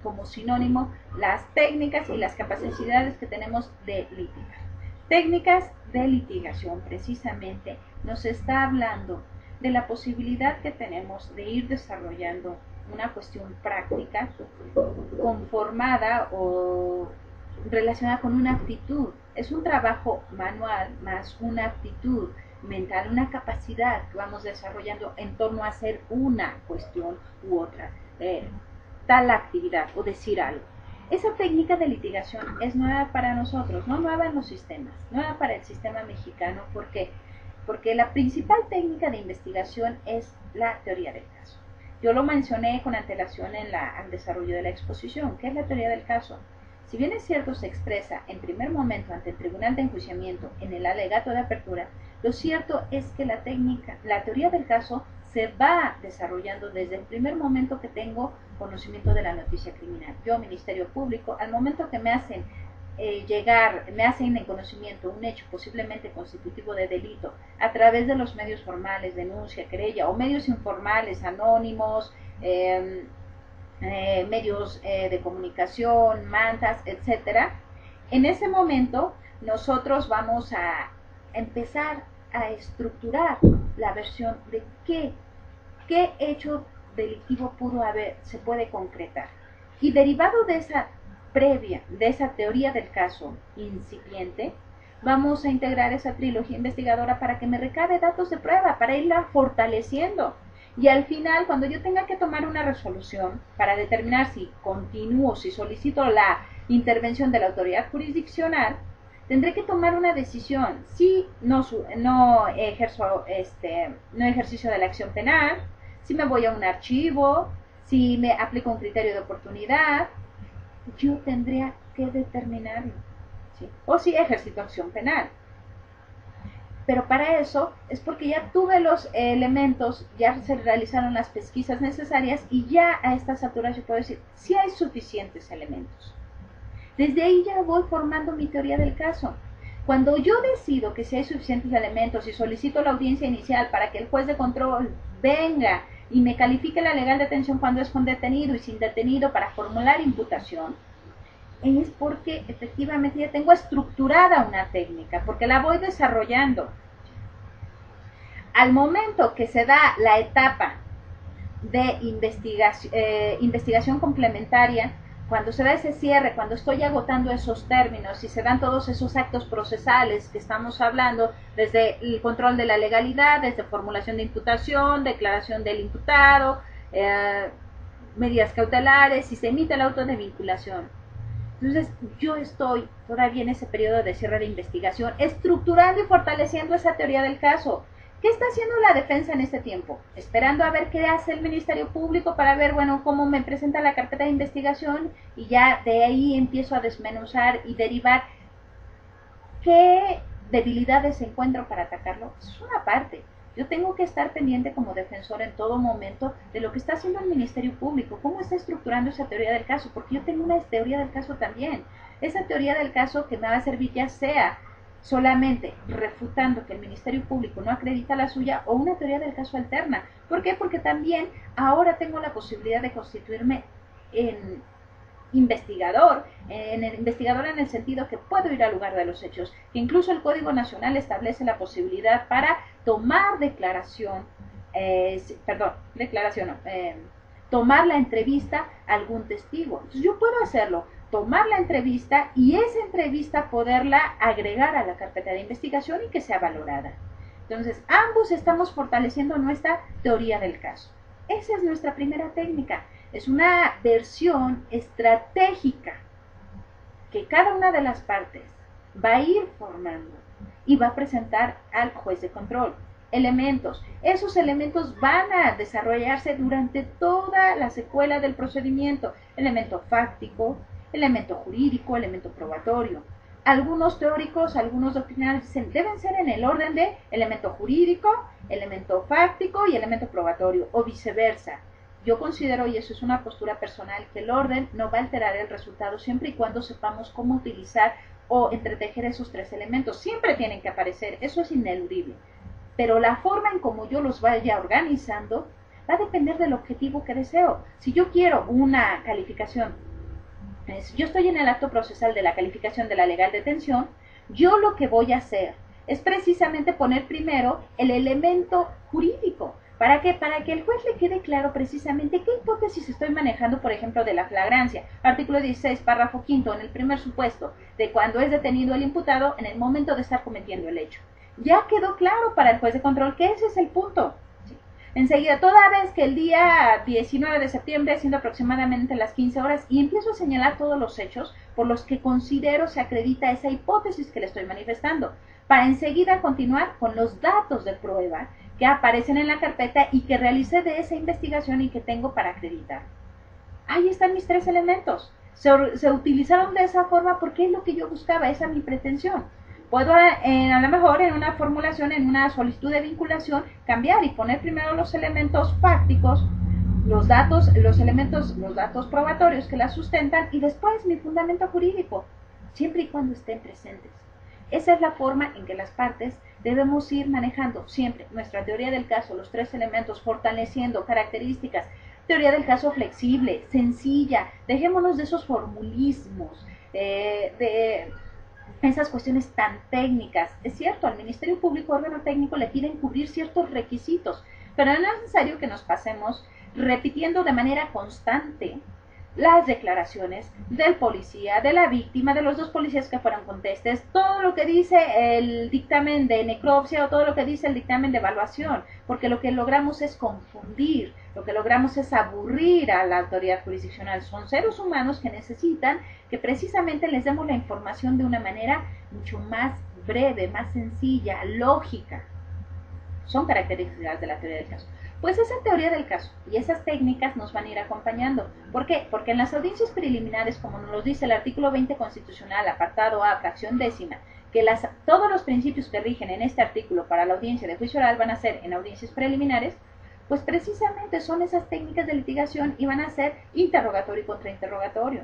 como sinónimo las técnicas y las capacidades que tenemos de litigar. Técnicas de litigación, precisamente, nos está hablando de la posibilidad que tenemos de ir desarrollando una cuestión práctica conformada o relacionada con una actitud. Es un trabajo manual más una actitud mental, una capacidad que vamos desarrollando en torno a hacer una cuestión u otra, tal actividad o decir algo. Esa técnica de litigación es nueva para nosotros, no nueva en los sistemas, nueva para el sistema mexicano. ¿Por qué? Porque la principal técnica de investigación es la teoría del caso. Yo lo mencioné con antelación en al desarrollo de la exposición. ¿Qué es la teoría del caso? Si bien es cierto se expresa en primer momento ante el Tribunal de Enjuiciamiento en el alegato de apertura, lo cierto es que la teoría del caso se va desarrollando desde el primer momento que tengo conocimiento de la noticia criminal. Yo, Ministerio Público, al momento que me hacen me hacen en conocimiento un hecho posiblemente constitutivo de delito a través de los medios formales, denuncia, querella, o medios informales, anónimos, medios de comunicación, mantas, etcétera. En ese momento nosotros vamos a empezar a estructurar la versión de qué hecho delictivo se puede concretar. Y derivado de esa previa de esa teoría del caso incipiente, vamos a integrar esa trilogía investigadora para que me recabe datos de prueba, para irla fortaleciendo. Y al final, cuando yo tenga que tomar una resolución para determinar si continúo, si solicito la intervención de la autoridad jurisdiccional, tendré que tomar una decisión. Si no ejercicio de la acción penal, si me voy a un archivo, si me aplico un criterio de oportunidad, yo tendría que determinarlo. ¿Sí? O si ejercito acción penal. Pero para eso es porque ya tuve los elementos, ya se realizaron las pesquisas necesarias y ya a estas alturas yo puedo decir si hay suficientes elementos. Desde ahí ya voy formando mi teoría del caso. Cuando yo decido que si hay suficientes elementos y solicito la audiencia inicial para que el juez de control venga y me califique la legal detención cuando es con detenido y sin detenido para formular imputación, es porque efectivamente ya tengo estructurada una técnica, porque la voy desarrollando. Al momento que se da la etapa de investigación complementaria, cuando se da ese cierre, cuando estoy agotando esos términos y se dan todos esos actos procesales que estamos hablando, desde el control de la legalidad, desde formulación de imputación, declaración del imputado, medidas cautelares y se emite el auto de vinculación. Entonces, yo estoy todavía en ese periodo de cierre de investigación, estructurando y fortaleciendo esa teoría del caso. ¿Qué está haciendo la defensa en este tiempo? Esperando a ver qué hace el Ministerio Público para ver, bueno, cómo me presenta la carpeta de investigación y ya de ahí empiezo a desmenuzar y derivar qué debilidades encuentro para atacarlo. Eso es una parte. Yo tengo que estar pendiente como defensor en todo momento de lo que está haciendo el Ministerio Público, cómo está estructurando esa teoría del caso, porque yo tengo una teoría del caso también. Esa teoría del caso que me va a servir ya sea solamente refutando que el Ministerio Público no acredita la suya o una teoría del caso alterna. ¿Por qué? Porque también ahora tengo la posibilidad de constituirme en investigador en el sentido que puedo ir al lugar de los hechos, que incluso el Código Nacional establece la posibilidad para tomar tomar la entrevista a algún testigo. Entonces yo puedo hacerlo, tomar la entrevista y esa entrevista poderla agregar a la carpeta de investigación y que sea valorada. Entonces ambos estamos fortaleciendo nuestra teoría del caso. Esa es nuestra primera técnica. Es una versión estratégica que cada una de las partes va a ir formando y va a presentar al juez de control. Elementos. Esos elementos van a desarrollarse durante toda la secuela del procedimiento. Elemento fáctico, elemento jurídico, elemento probatorio. Algunos teóricos, algunos doctrinales dicen deben ser en el orden de elemento jurídico, elemento fáctico y elemento probatorio, o viceversa. Yo considero, y eso es una postura personal, que el orden no va a alterar el resultado siempre y cuando sepamos cómo utilizar o entretejer esos tres elementos. Siempre tienen que aparecer, eso es ineludible. Pero la forma en cómo yo los vaya organizando va a depender del objetivo que deseo. Si yo quiero una calificación, si yo estoy en el acto procesal de la calificación de la legal detención, yo lo que voy a hacer es precisamente poner primero el elemento jurídico. ¿Para qué? Para que el juez le quede claro precisamente qué hipótesis estoy manejando, por ejemplo, de la flagrancia. Artículo 16, párrafo quinto, en el primer supuesto, de cuando es detenido el imputado en el momento de estar cometiendo el hecho. Ya quedó claro para el juez de control que ese es el punto. ¿Sí? Enseguida, toda vez que el día 19 de septiembre, siendo aproximadamente las 15 horas, y empiezo a señalar todos los hechos por los que considero se acredita esa hipótesis que le estoy manifestando, para enseguida continuar con los datos de prueba que aparecen en la carpeta y que realicé de esa investigación y que tengo para acreditar. Ahí están mis tres elementos. Se utilizaron de esa forma porque es lo que yo buscaba, esa es mi pretensión. Puedo a lo mejor en una formulación, en una solicitud de vinculación, cambiar y poner primero los elementos fácticos, los datos probatorios que la sustentan y después mi fundamento jurídico, siempre y cuando estén presentes. Esa es la forma en que las partes debemos ir manejando siempre nuestra teoría del caso, los tres elementos, fortaleciendo características, teoría del caso flexible, sencilla, dejémonos de esos formulismos, de esas cuestiones tan técnicas. Es cierto, al Ministerio Público, órgano técnico, le piden cubrir ciertos requisitos, pero no es necesario que nos pasemos repitiendo de manera constante las declaraciones del policía, de la víctima, de los dos policías que fueron contestes, todo lo que dice el dictamen de necropsia o todo lo que dice el dictamen de evaluación, porque lo que logramos es confundir, lo que logramos es aburrir a la autoridad jurisdiccional. Son seres humanos que necesitan que precisamente les demos la información de una manera mucho más breve, más sencilla, lógica. Son características de la teoría del caso. Pues esa teoría del caso y esas técnicas nos van a ir acompañando. ¿Por qué? Porque en las audiencias preliminares, como nos lo dice el artículo 20 constitucional, apartado A, fracción décima, que todos los principios que rigen en este artículo para la audiencia de juicio oral van a ser en audiencias preliminares, pues precisamente son esas técnicas de litigación y van a ser interrogatorio y contrainterrogatorio.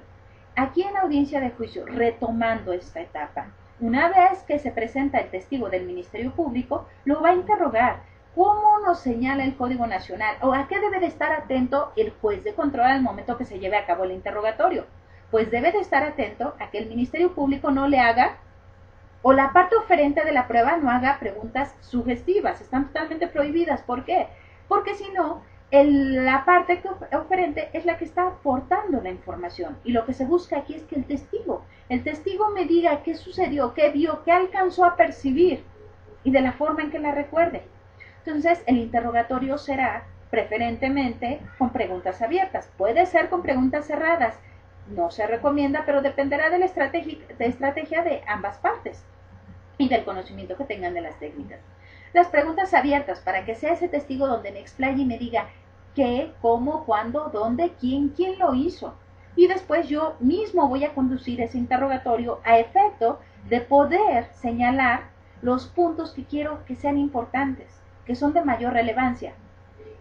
Aquí en audiencia de juicio, retomando esta etapa, una vez que se presenta el testigo del Ministerio Público, lo va a interrogar. ¿Cómo nos señala el Código Nacional? ¿O a qué debe de estar atento el juez de control al momento que se lleve a cabo el interrogatorio? Pues debe de estar atento a que el Ministerio Público no le haga, o la parte oferente de la prueba no haga preguntas sugestivas. Están totalmente prohibidas. ¿Por qué? Porque si no, la parte oferente es la que está aportando la información. Y lo que se busca aquí es que el testigo me diga qué sucedió, qué vio, qué alcanzó a percibir y de la forma en que la recuerde. Entonces, el interrogatorio será preferentemente con preguntas abiertas. Puede ser con preguntas cerradas. No se recomienda, pero dependerá de la estrategia de ambas partes y del conocimiento que tengan de las técnicas. Las preguntas abiertas, para que sea ese testigo donde me explaye y me diga qué, cómo, cuándo, dónde, quién lo hizo. Y después yo mismo voy a conducir ese interrogatorio a efecto de poder señalar los puntos que quiero que sean importantes, que son de mayor relevancia.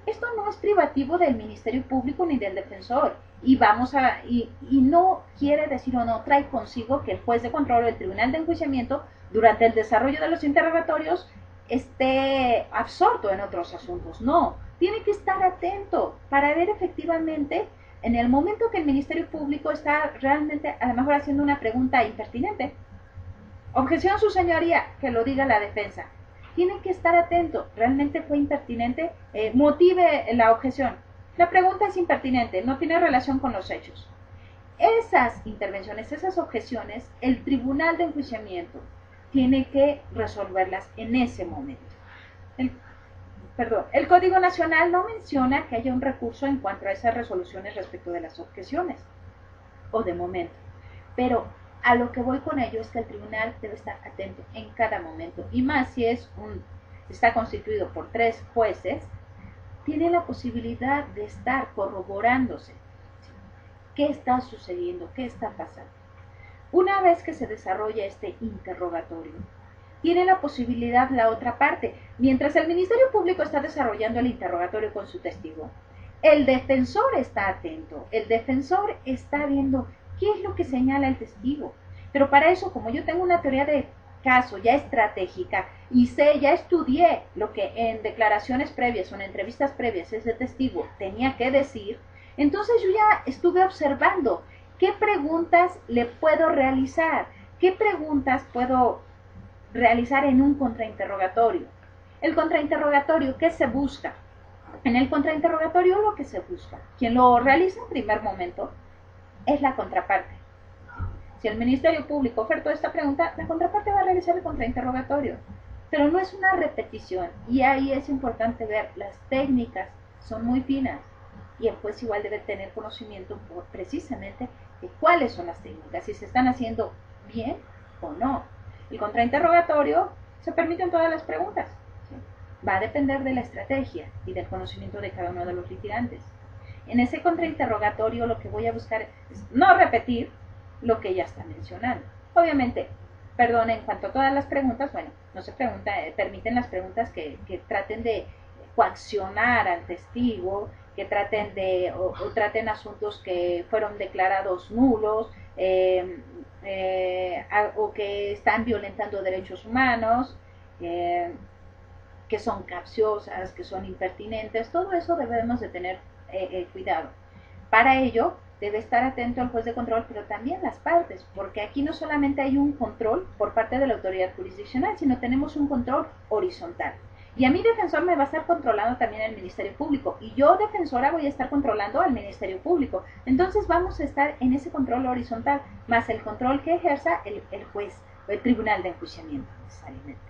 Esto no es privativo del Ministerio Público ni del defensor, y no quiere decir o no trae consigo que el juez de control o el tribunal de enjuiciamiento durante el desarrollo de los interrogatorios esté absorto en otros asuntos. No, tiene que estar atento para ver efectivamente en el momento que el Ministerio Público está realmente a lo mejor haciendo una pregunta impertinente. Objeción, su señoría, que lo diga la defensa. Tienen que estar atento, realmente fue impertinente, motive la objeción. La pregunta es impertinente, no tiene relación con los hechos. Esas intervenciones, esas objeciones, el tribunal de enjuiciamiento tiene que resolverlas en ese momento. El Código Nacional no menciona que haya un recurso en cuanto a esas resoluciones respecto de las objeciones, o de momento, pero a lo que voy con ello es que el tribunal debe estar atento en cada momento, y más si está constituido por 3 jueces, tiene la posibilidad de estar corroborándose qué está sucediendo, qué está pasando. Una vez que se desarrolla este interrogatorio, tiene la posibilidad la otra parte, mientras el Ministerio Público está desarrollando el interrogatorio con su testigo, el defensor está atento, el defensor está viendo qué es lo que señala el testigo. Pero para eso, como yo tengo una teoría de caso ya estratégica y ya estudié lo que en declaraciones previas o en entrevistas previas ese testigo tenía que decir, entonces yo ya estuve observando qué preguntas le puedo realizar, qué preguntas puedo realizar en un contrainterrogatorio. El contrainterrogatorio, ¿qué se busca? En el contrainterrogatorio lo que se busca, quien lo realiza en primer momento, es la contraparte. Si el Ministerio Público ofertó esta pregunta, la contraparte va a realizar el contrainterrogatorio. Pero no es una repetición, y ahí es importante ver, las técnicas son muy finas, y el juez igual debe tener conocimiento precisamente de cuáles son las técnicas, si se están haciendo bien o no. El contrainterrogatorio se permiten todas las preguntas. ¿Sí? Va a depender de la estrategia y del conocimiento de cada uno de los litigantes. En ese contrainterrogatorio lo que voy a buscar es no repetir lo que ya está mencionando. Obviamente, perdón, en cuanto a todas las preguntas, bueno, no se permiten las preguntas que traten de coaccionar al testigo, que traten o traten asuntos que fueron declarados nulos, o que están violentando derechos humanos, que son capciosas, que son impertinentes. Todo eso debemos de tener cuidado. Para ello debe estar atento al juez de control, pero también las partes, porque aquí no solamente hay un control por parte de la autoridad jurisdiccional, sino tenemos un control horizontal. Y a mi defensor me va a estar controlando también el Ministerio Público. Y yo, defensora, voy a estar controlando al Ministerio Público. Entonces vamos a estar en ese control horizontal, más el control que ejerza el juez o el tribunal de enjuiciamiento, necesariamente.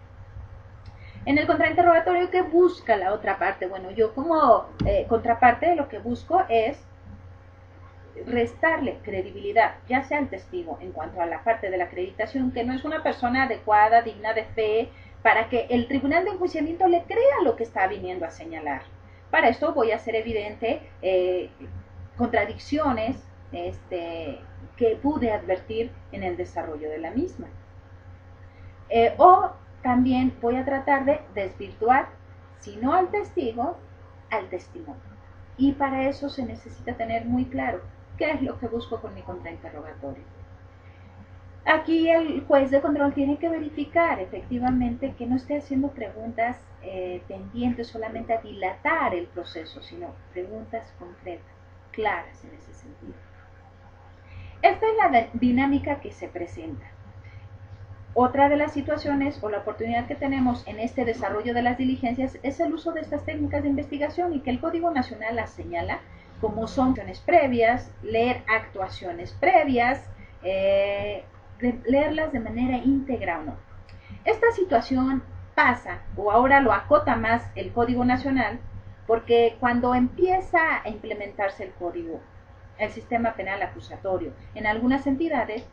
En el contrainterrogatorio, ¿qué busca la otra parte? Bueno, yo como contraparte lo que busco es restarle credibilidad, ya sea al testigo en cuanto a la parte de la acreditación, que no es una persona adecuada, digna de fe, para que el tribunal de enjuiciamiento le crea lo que está viniendo a señalar. Para esto voy a hacer evidente contradicciones que pude advertir en el desarrollo de la misma. O también voy a tratar de desvirtuar, si no al testigo, al testimonio. Y para eso se necesita tener muy claro qué es lo que busco con mi contrainterrogatorio. Aquí el juez de control tiene que verificar efectivamente que no esté haciendo preguntas tendientes solamente a dilatar el proceso, sino preguntas concretas, claras en ese sentido. Esta es la dinámica que se presenta. Otra de las situaciones o la oportunidad que tenemos en este desarrollo de las diligencias es el uso de estas técnicas de investigación y que el Código Nacional las señala como son acciones previas, leer actuaciones previas, leerlas de manera íntegra o no. Esta situación pasa, o ahora lo acota más el Código Nacional, porque cuando empieza a implementarse el Código, el sistema penal acusatorio, en algunas entidades,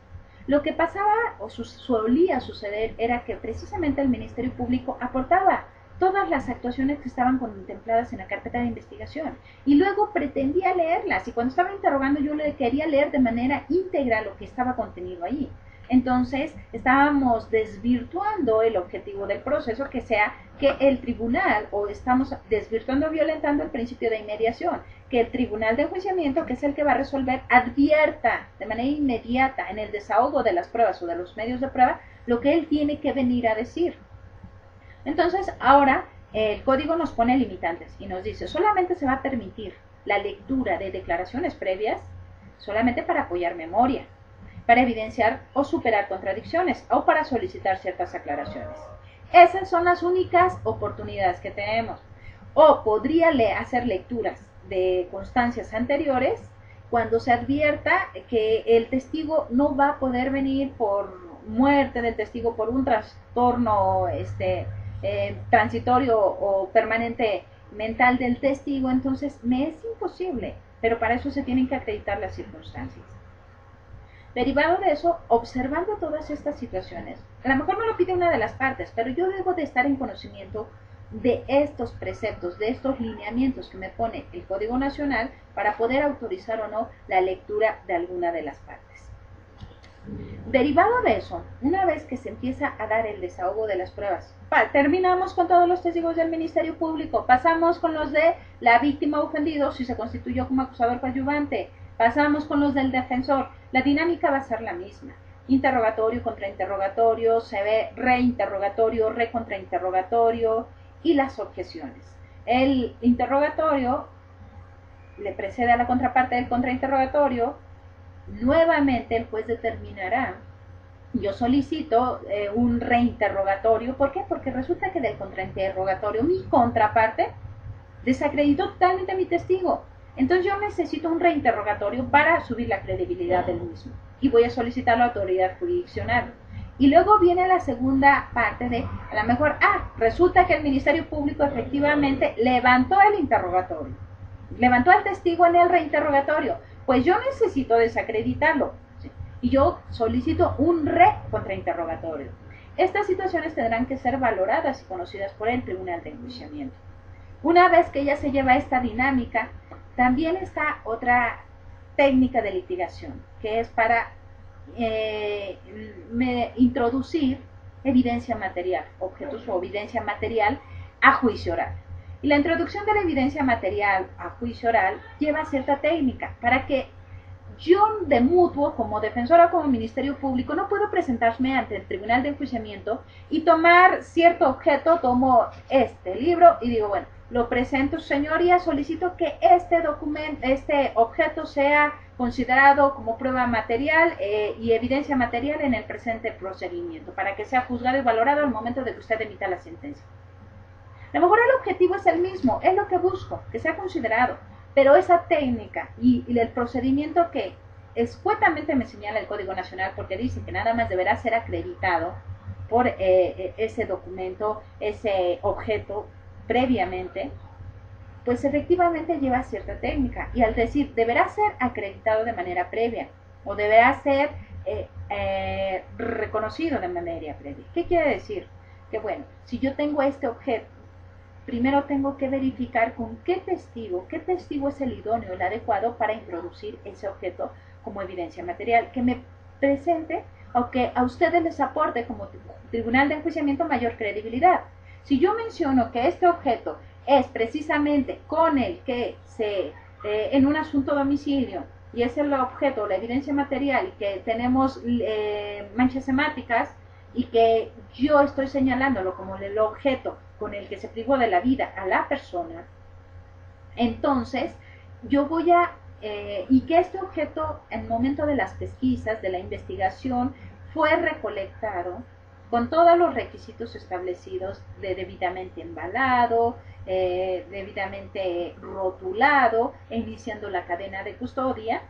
lo que pasaba o solía suceder era que precisamente el Ministerio Público aportaba todas las actuaciones que estaban contempladas en la carpeta de investigación y luego pretendía leerlas y cuando estaba interrogando yo le quería leer de manera íntegra lo que estaba contenido allí. Entonces estábamos desvirtuando el objetivo del proceso, que sea que el tribunal, o estamos desvirtuando o violentando el principio de inmediación, que el tribunal de enjuiciamiento, que es el que va a resolver, advierta de manera inmediata en el desahogo de las pruebas o de los medios de prueba lo que él tiene que venir a decir. Entonces ahora el código nos pone limitantes y nos dice solamente se va a permitir la lectura de declaraciones previas solamente para apoyar memoria, para evidenciar o superar contradicciones o para solicitar ciertas aclaraciones. Esas son las únicas oportunidades que tenemos. O podría hacer lecturas de constancias anteriores cuando se advierta que el testigo no va a poder venir por muerte del testigo, por un trastorno transitorio o permanente mental del testigo, entonces me es imposible, pero para eso se tienen que acreditar las circunstancias. Derivado de eso, observando todas estas situaciones, a lo mejor no lo pide una de las partes, pero yo debo de estar en conocimiento de estos preceptos, de estos lineamientos que me pone el Código Nacional para poder autorizar o no la lectura de alguna de las partes. Derivado de eso, una vez que se empieza a dar el desahogo de las pruebas, terminamos con todos los testigos del Ministerio Público, pasamos con los de la víctima ofendido si se constituyó como acusador coadyuvante, pasamos con los del defensor. La dinámica va a ser la misma. Interrogatorio, contrainterrogatorio, se ve reinterrogatorio, recontrainterrogatorio y las objeciones. El interrogatorio le precede a la contraparte del contrainterrogatorio. Nuevamente el juez determinará, yo solicito un reinterrogatorio. ¿Por qué? Porque resulta que del contrainterrogatorio mi contraparte desacreditó totalmente a mi testigo. Entonces yo necesito un reinterrogatorio para subir la credibilidad del mismo y voy a solicitar la autoridad jurisdiccional. Y luego viene la segunda parte de, a lo mejor, resulta que el Ministerio Público efectivamente levantó el interrogatorio, levantó al testigo en el reinterrogatorio, pues yo necesito desacreditarlo, ¿sí? Y yo solicito un contrainterrogatorio. Estas situaciones tendrán que ser valoradas y conocidas por el Tribunal de Enjuiciamiento. Una vez que ya se lleva esta dinámica, también está otra técnica de litigación, que es para introducir evidencia material, objetos o evidencia material a juicio oral. Y la introducción de la evidencia material a juicio oral lleva cierta técnica para que yo de mutuo, como defensora o como Ministerio Público, no puedo presentarme ante el Tribunal de Enjuiciamiento y tomar cierto objeto, tomo este libro y digo, bueno, lo presento, señoría, solicito que este objeto sea considerado como prueba material y evidencia material en el presente procedimiento, para que sea juzgado y valorado al momento de que usted emita la sentencia. A lo mejor el objetivo es el mismo, es lo que busco, que sea considerado, pero esa técnica y el procedimiento que escuetamente me señala el Código Nacional, porque dice que nada más deberá ser acreditado por ese documento, ese objeto previamente, pues efectivamente lleva cierta técnica. Y al decir deberá ser acreditado de manera previa o deberá ser reconocido de manera previa. ¿Qué quiere decir? Que bueno, si yo tengo este objeto, primero tengo que verificar con qué testigo es el idóneo, el adecuado para introducir ese objeto como evidencia material, que me presente o que a ustedes les aporte como tribunal de enjuiciamiento mayor credibilidad. Si yo menciono que este objeto es precisamente con el que en un asunto de homicidio, y es el objeto, la evidencia material, y que tenemos manchas hemáticas, y que yo estoy señalándolo como el objeto con el que se privó de la vida a la persona, entonces yo voy a, y que este objeto en el momento de las pesquisas, de la investigación, fue recolectado con todos los requisitos establecidos de debidamente embalado, debidamente rotulado, e iniciando la cadena de custodia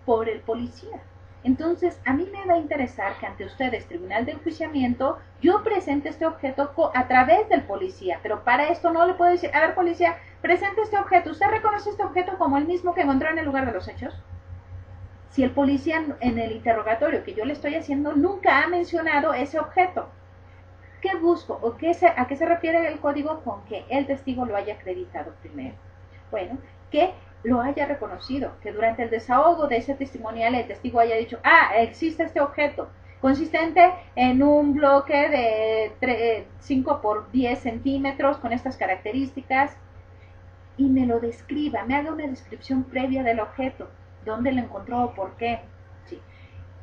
por el policía. Entonces, a mí me va a interesar que ante ustedes, Tribunal de Enjuiciamiento, yo presente este objeto a través del policía, pero para esto no le puedo decir, a ver, policía, presente este objeto, ¿usted reconoce este objeto como el mismo que encontró en el lugar de los hechos? Si el policía en el interrogatorio que yo le estoy haciendo nunca ha mencionado ese objeto, ¿qué busco o a qué se refiere el código con que el testigo lo haya acreditado primero? Bueno, que lo haya reconocido, que durante el desahogo de ese testimonial el testigo haya dicho, existe este objeto, consistente en un bloque de 5 por 10 centímetros con estas características, y me lo describa, me haga una descripción previa del objeto, dónde lo encontró o por qué, ¿sí?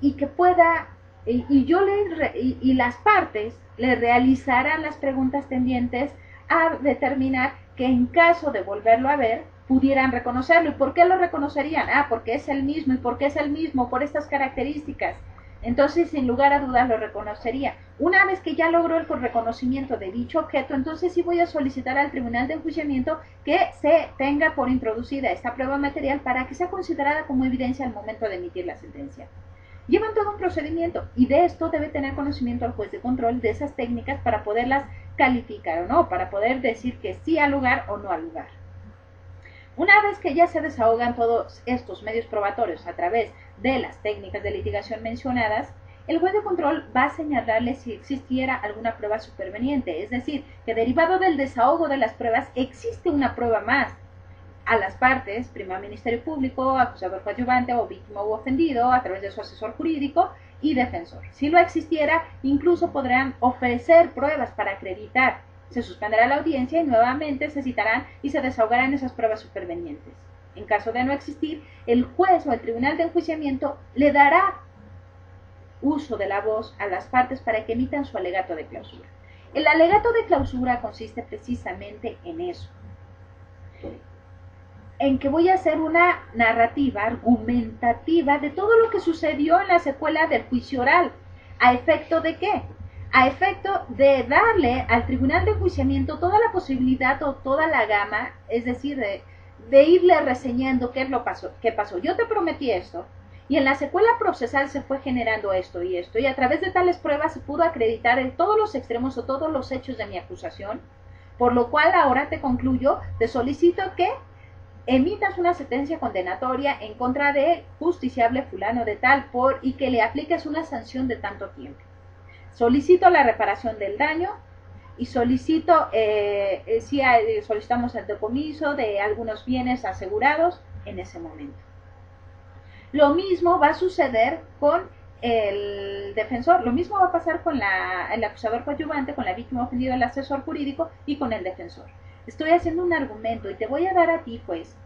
Y que pueda, y las partes le realizarán las preguntas tendientes a determinar que en caso de volverlo a ver, pudieran reconocerlo. ¿Y por qué lo reconocerían? Porque es el mismo. ¿Y por qué es el mismo? Por estas características. Entonces, sin lugar a dudas, lo reconocería. Una vez que ya logró el reconocimiento de dicho objeto, entonces sí voy a solicitar al Tribunal de Enjuiciamiento que se tenga por introducida esta prueba material para que sea considerada como evidencia al momento de emitir la sentencia. Llevan todo un procedimiento y de esto debe tener conocimiento el juez de control de esas técnicas para poderlas calificar o no, para poder decir que sí al lugar o no al lugar. Una vez que ya se desahogan todos estos medios probatorios a través de las técnicas de litigación mencionadas, el juez de control va a señalarle si existiera alguna prueba superveniente, es decir, que derivado del desahogo de las pruebas existe una prueba más. A las partes, prima Ministerio Público, acusador coadyuvante o víctima u ofendido, a través de su asesor jurídico y defensor. Si lo existiera, incluso podrán ofrecer pruebas para acreditar. Se suspenderá la audiencia y nuevamente se citarán y se desahogarán esas pruebas supervenientes. En caso de no existir, el juez o el Tribunal de Enjuiciamiento le dará uso de la voz a las partes para que emitan su alegato de clausura. El alegato de clausura consiste precisamente en eso, en que voy a hacer una narrativa argumentativa de todo lo que sucedió en la secuela del juicio oral. ¿A efecto de qué? A efecto de darle al Tribunal de Enjuiciamiento toda la posibilidad o toda la gama, es decir, de irle reseñando qué pasó. Yo te prometí esto, y en la secuela procesal se fue generando esto, y a través de tales pruebas se pudo acreditar en todos los extremos o todos los hechos de mi acusación, por lo cual ahora te concluyo, te solicito que emitas una sentencia condenatoria en contra de justiciable fulano de tal y que le apliques una sanción de tanto tiempo. Solicito la reparación del daño y solicitamos el decomiso de algunos bienes asegurados en ese momento. Lo mismo va a suceder con el defensor, lo mismo va a pasar con el acusador coadyuvante, con la víctima ofendida, el asesor jurídico y con el defensor. Estoy haciendo un argumento y te voy a dar a ti, juez,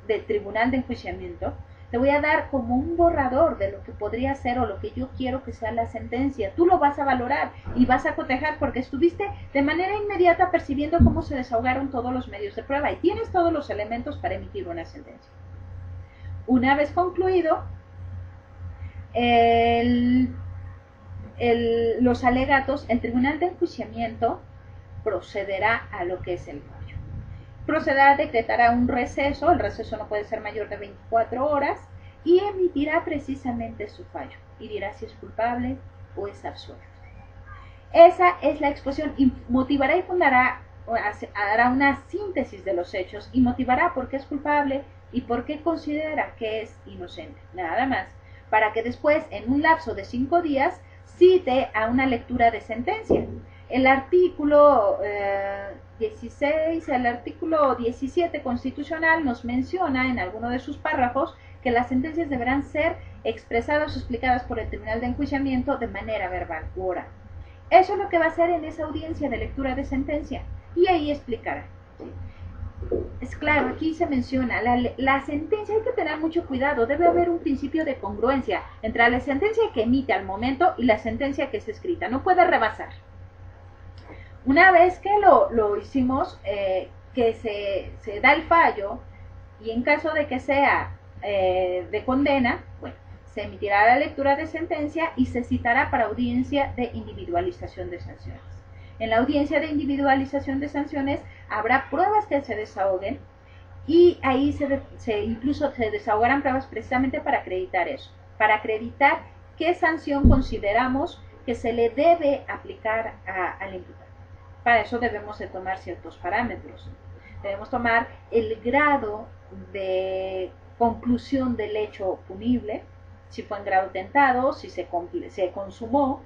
del Tribunal de Enjuiciamiento, te voy a dar como un borrador de lo que podría ser o lo que yo quiero que sea la sentencia. Tú lo vas a valorar y vas a cotejar porque estuviste de manera inmediata percibiendo cómo se desahogaron todos los medios de prueba y tienes todos los elementos para emitir una sentencia. Una vez concluido los alegatos, el Tribunal de Enjuiciamiento procederá a lo que es el fallo. Procederá, decretará un receso, el receso no puede ser mayor de 24 horas, y emitirá precisamente su fallo, y dirá si es culpable o es absuelto. Esa es la exposición, y motivará y fundará, hará una síntesis de los hechos, y motivará por qué es culpable y por qué considera que es inocente, nada más, para que después, en un lapso de 5 días, cite a una lectura de sentencia. El artículo 16, el artículo 17 constitucional nos menciona en alguno de sus párrafos que las sentencias deberán ser expresadas o explicadas por el tribunal de enjuiciamiento de manera verbal u oral. Eso es lo que va a hacer en esa audiencia de lectura de sentencia, y ahí explicará. Es claro, aquí se menciona, la sentencia, hay que tener mucho cuidado, debe haber un principio de congruencia entre la sentencia que emite al momento y la sentencia que es escrita, no puede rebasar. Una vez que lo hicimos, que se da el fallo, y en caso de que sea de condena, bueno, se emitirá la lectura de sentencia y se citará para audiencia de individualización de sanciones. En la audiencia de individualización de sanciones habrá pruebas que se desahoguen, y ahí incluso se desahogarán pruebas precisamente para acreditar eso, para acreditar qué sanción consideramos que se le debe aplicar al imputado. Para eso debemos de tomar ciertos parámetros. Debemos tomar el grado de conclusión del hecho punible, si fue en grado tentado, si se consumó,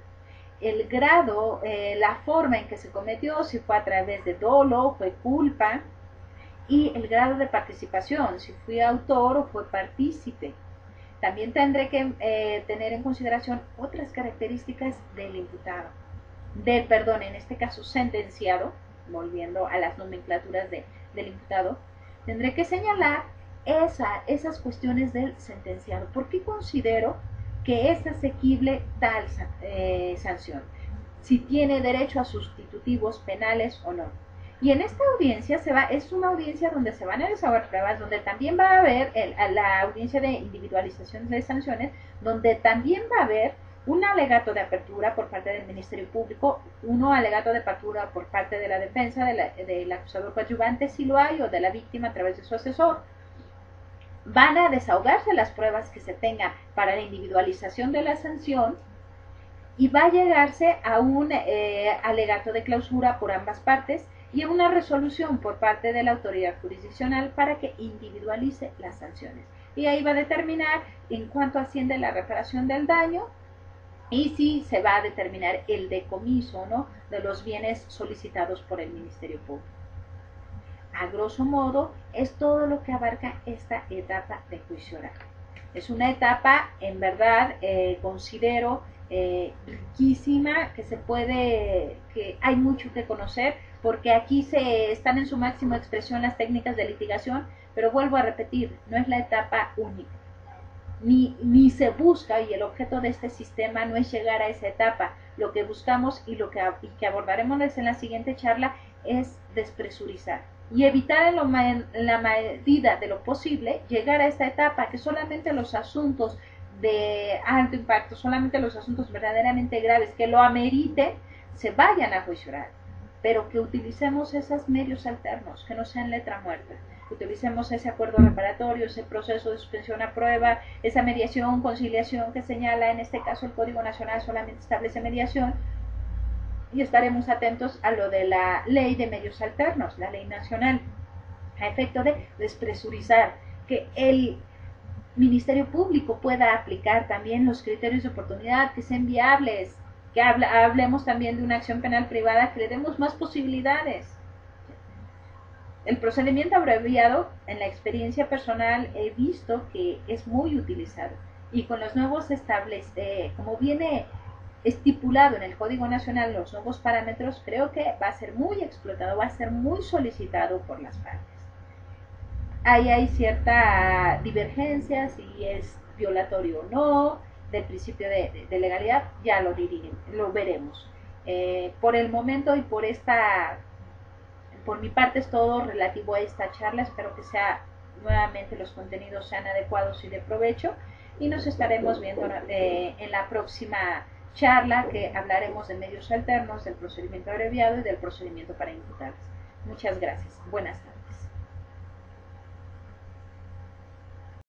el grado, la forma en que se cometió, si fue a través de dolo, fue culpa, y el grado de participación, si fui autor o fue partícipe. También tendré que tener en consideración otras características del imputado, en este caso sentenciado, volviendo a las nomenclaturas del imputado. Tendré que señalar esas cuestiones del sentenciado. ¿Por qué considero que es asequible tal sanción? Si tiene derecho a sustitutivos penales o no. Y en esta audiencia es una audiencia donde se van a desahogar pruebas, donde también va a haber la audiencia de individualización de sanciones, donde también va a haber un alegato de apertura por parte del Ministerio Público, uno alegato de apertura por parte de la defensa, del acusador coadyuvante, si lo hay, o de la víctima a través de su asesor. Van a desahogarse las pruebas que se tengan para la individualización de la sanción, y va a llegarse a un alegato de clausura por ambas partes y a una resolución por parte de la autoridad jurisdiccional para que individualice las sanciones. Y ahí va a determinar en cuánto asciende la reparación del daño, y si se va a determinar el decomiso, ¿no?, de los bienes solicitados por el Ministerio Público. A grosso modo, es todo lo que abarca esta etapa de juicio oral. Es una etapa, en verdad, considero riquísima, que hay mucho que conocer, porque aquí están en su máxima expresión las técnicas de litigación, pero vuelvo a repetir, no es la etapa única. Ni se busca, y el objeto de este sistema no es llegar a esa etapa. Lo que buscamos y que abordaremos en la siguiente charla es despresurizar y evitar en la medida de lo posible llegar a esta etapa, que solamente los asuntos de alto impacto, solamente los asuntos verdaderamente graves que lo ameriten, se vayan a juicio oral, pero que utilicemos esos medios alternos, que no sean letra muerta. Utilicemos ese acuerdo reparatorio, ese proceso de suspensión a prueba, esa mediación, conciliación que señala, en este caso el Código Nacional solamente establece mediación, y estaremos atentos a lo de la ley de medios alternos, la ley nacional, a efecto de despresurizar, que el Ministerio Público pueda aplicar también los criterios de oportunidad que sean viables, que hablemos también de una acción penal privada, que le demos más posibilidades. El procedimiento abreviado, en la experiencia personal, he visto que es muy utilizado, y con los nuevos como viene estipulado en el Código Nacional, los nuevos parámetros, creo que va a ser muy explotado, va a ser muy solicitado por las partes. Ahí hay cierta divergencia, si es violatorio o no del principio de legalidad, ya lo veremos. Por el momento y por mi parte es todo relativo a esta charla. Espero que nuevamente los contenidos sean adecuados y de provecho, y nos estaremos viendo en la próxima charla que hablaremos de medios alternos, del procedimiento abreviado y del procedimiento para imputarse. Muchas gracias. Buenas tardes.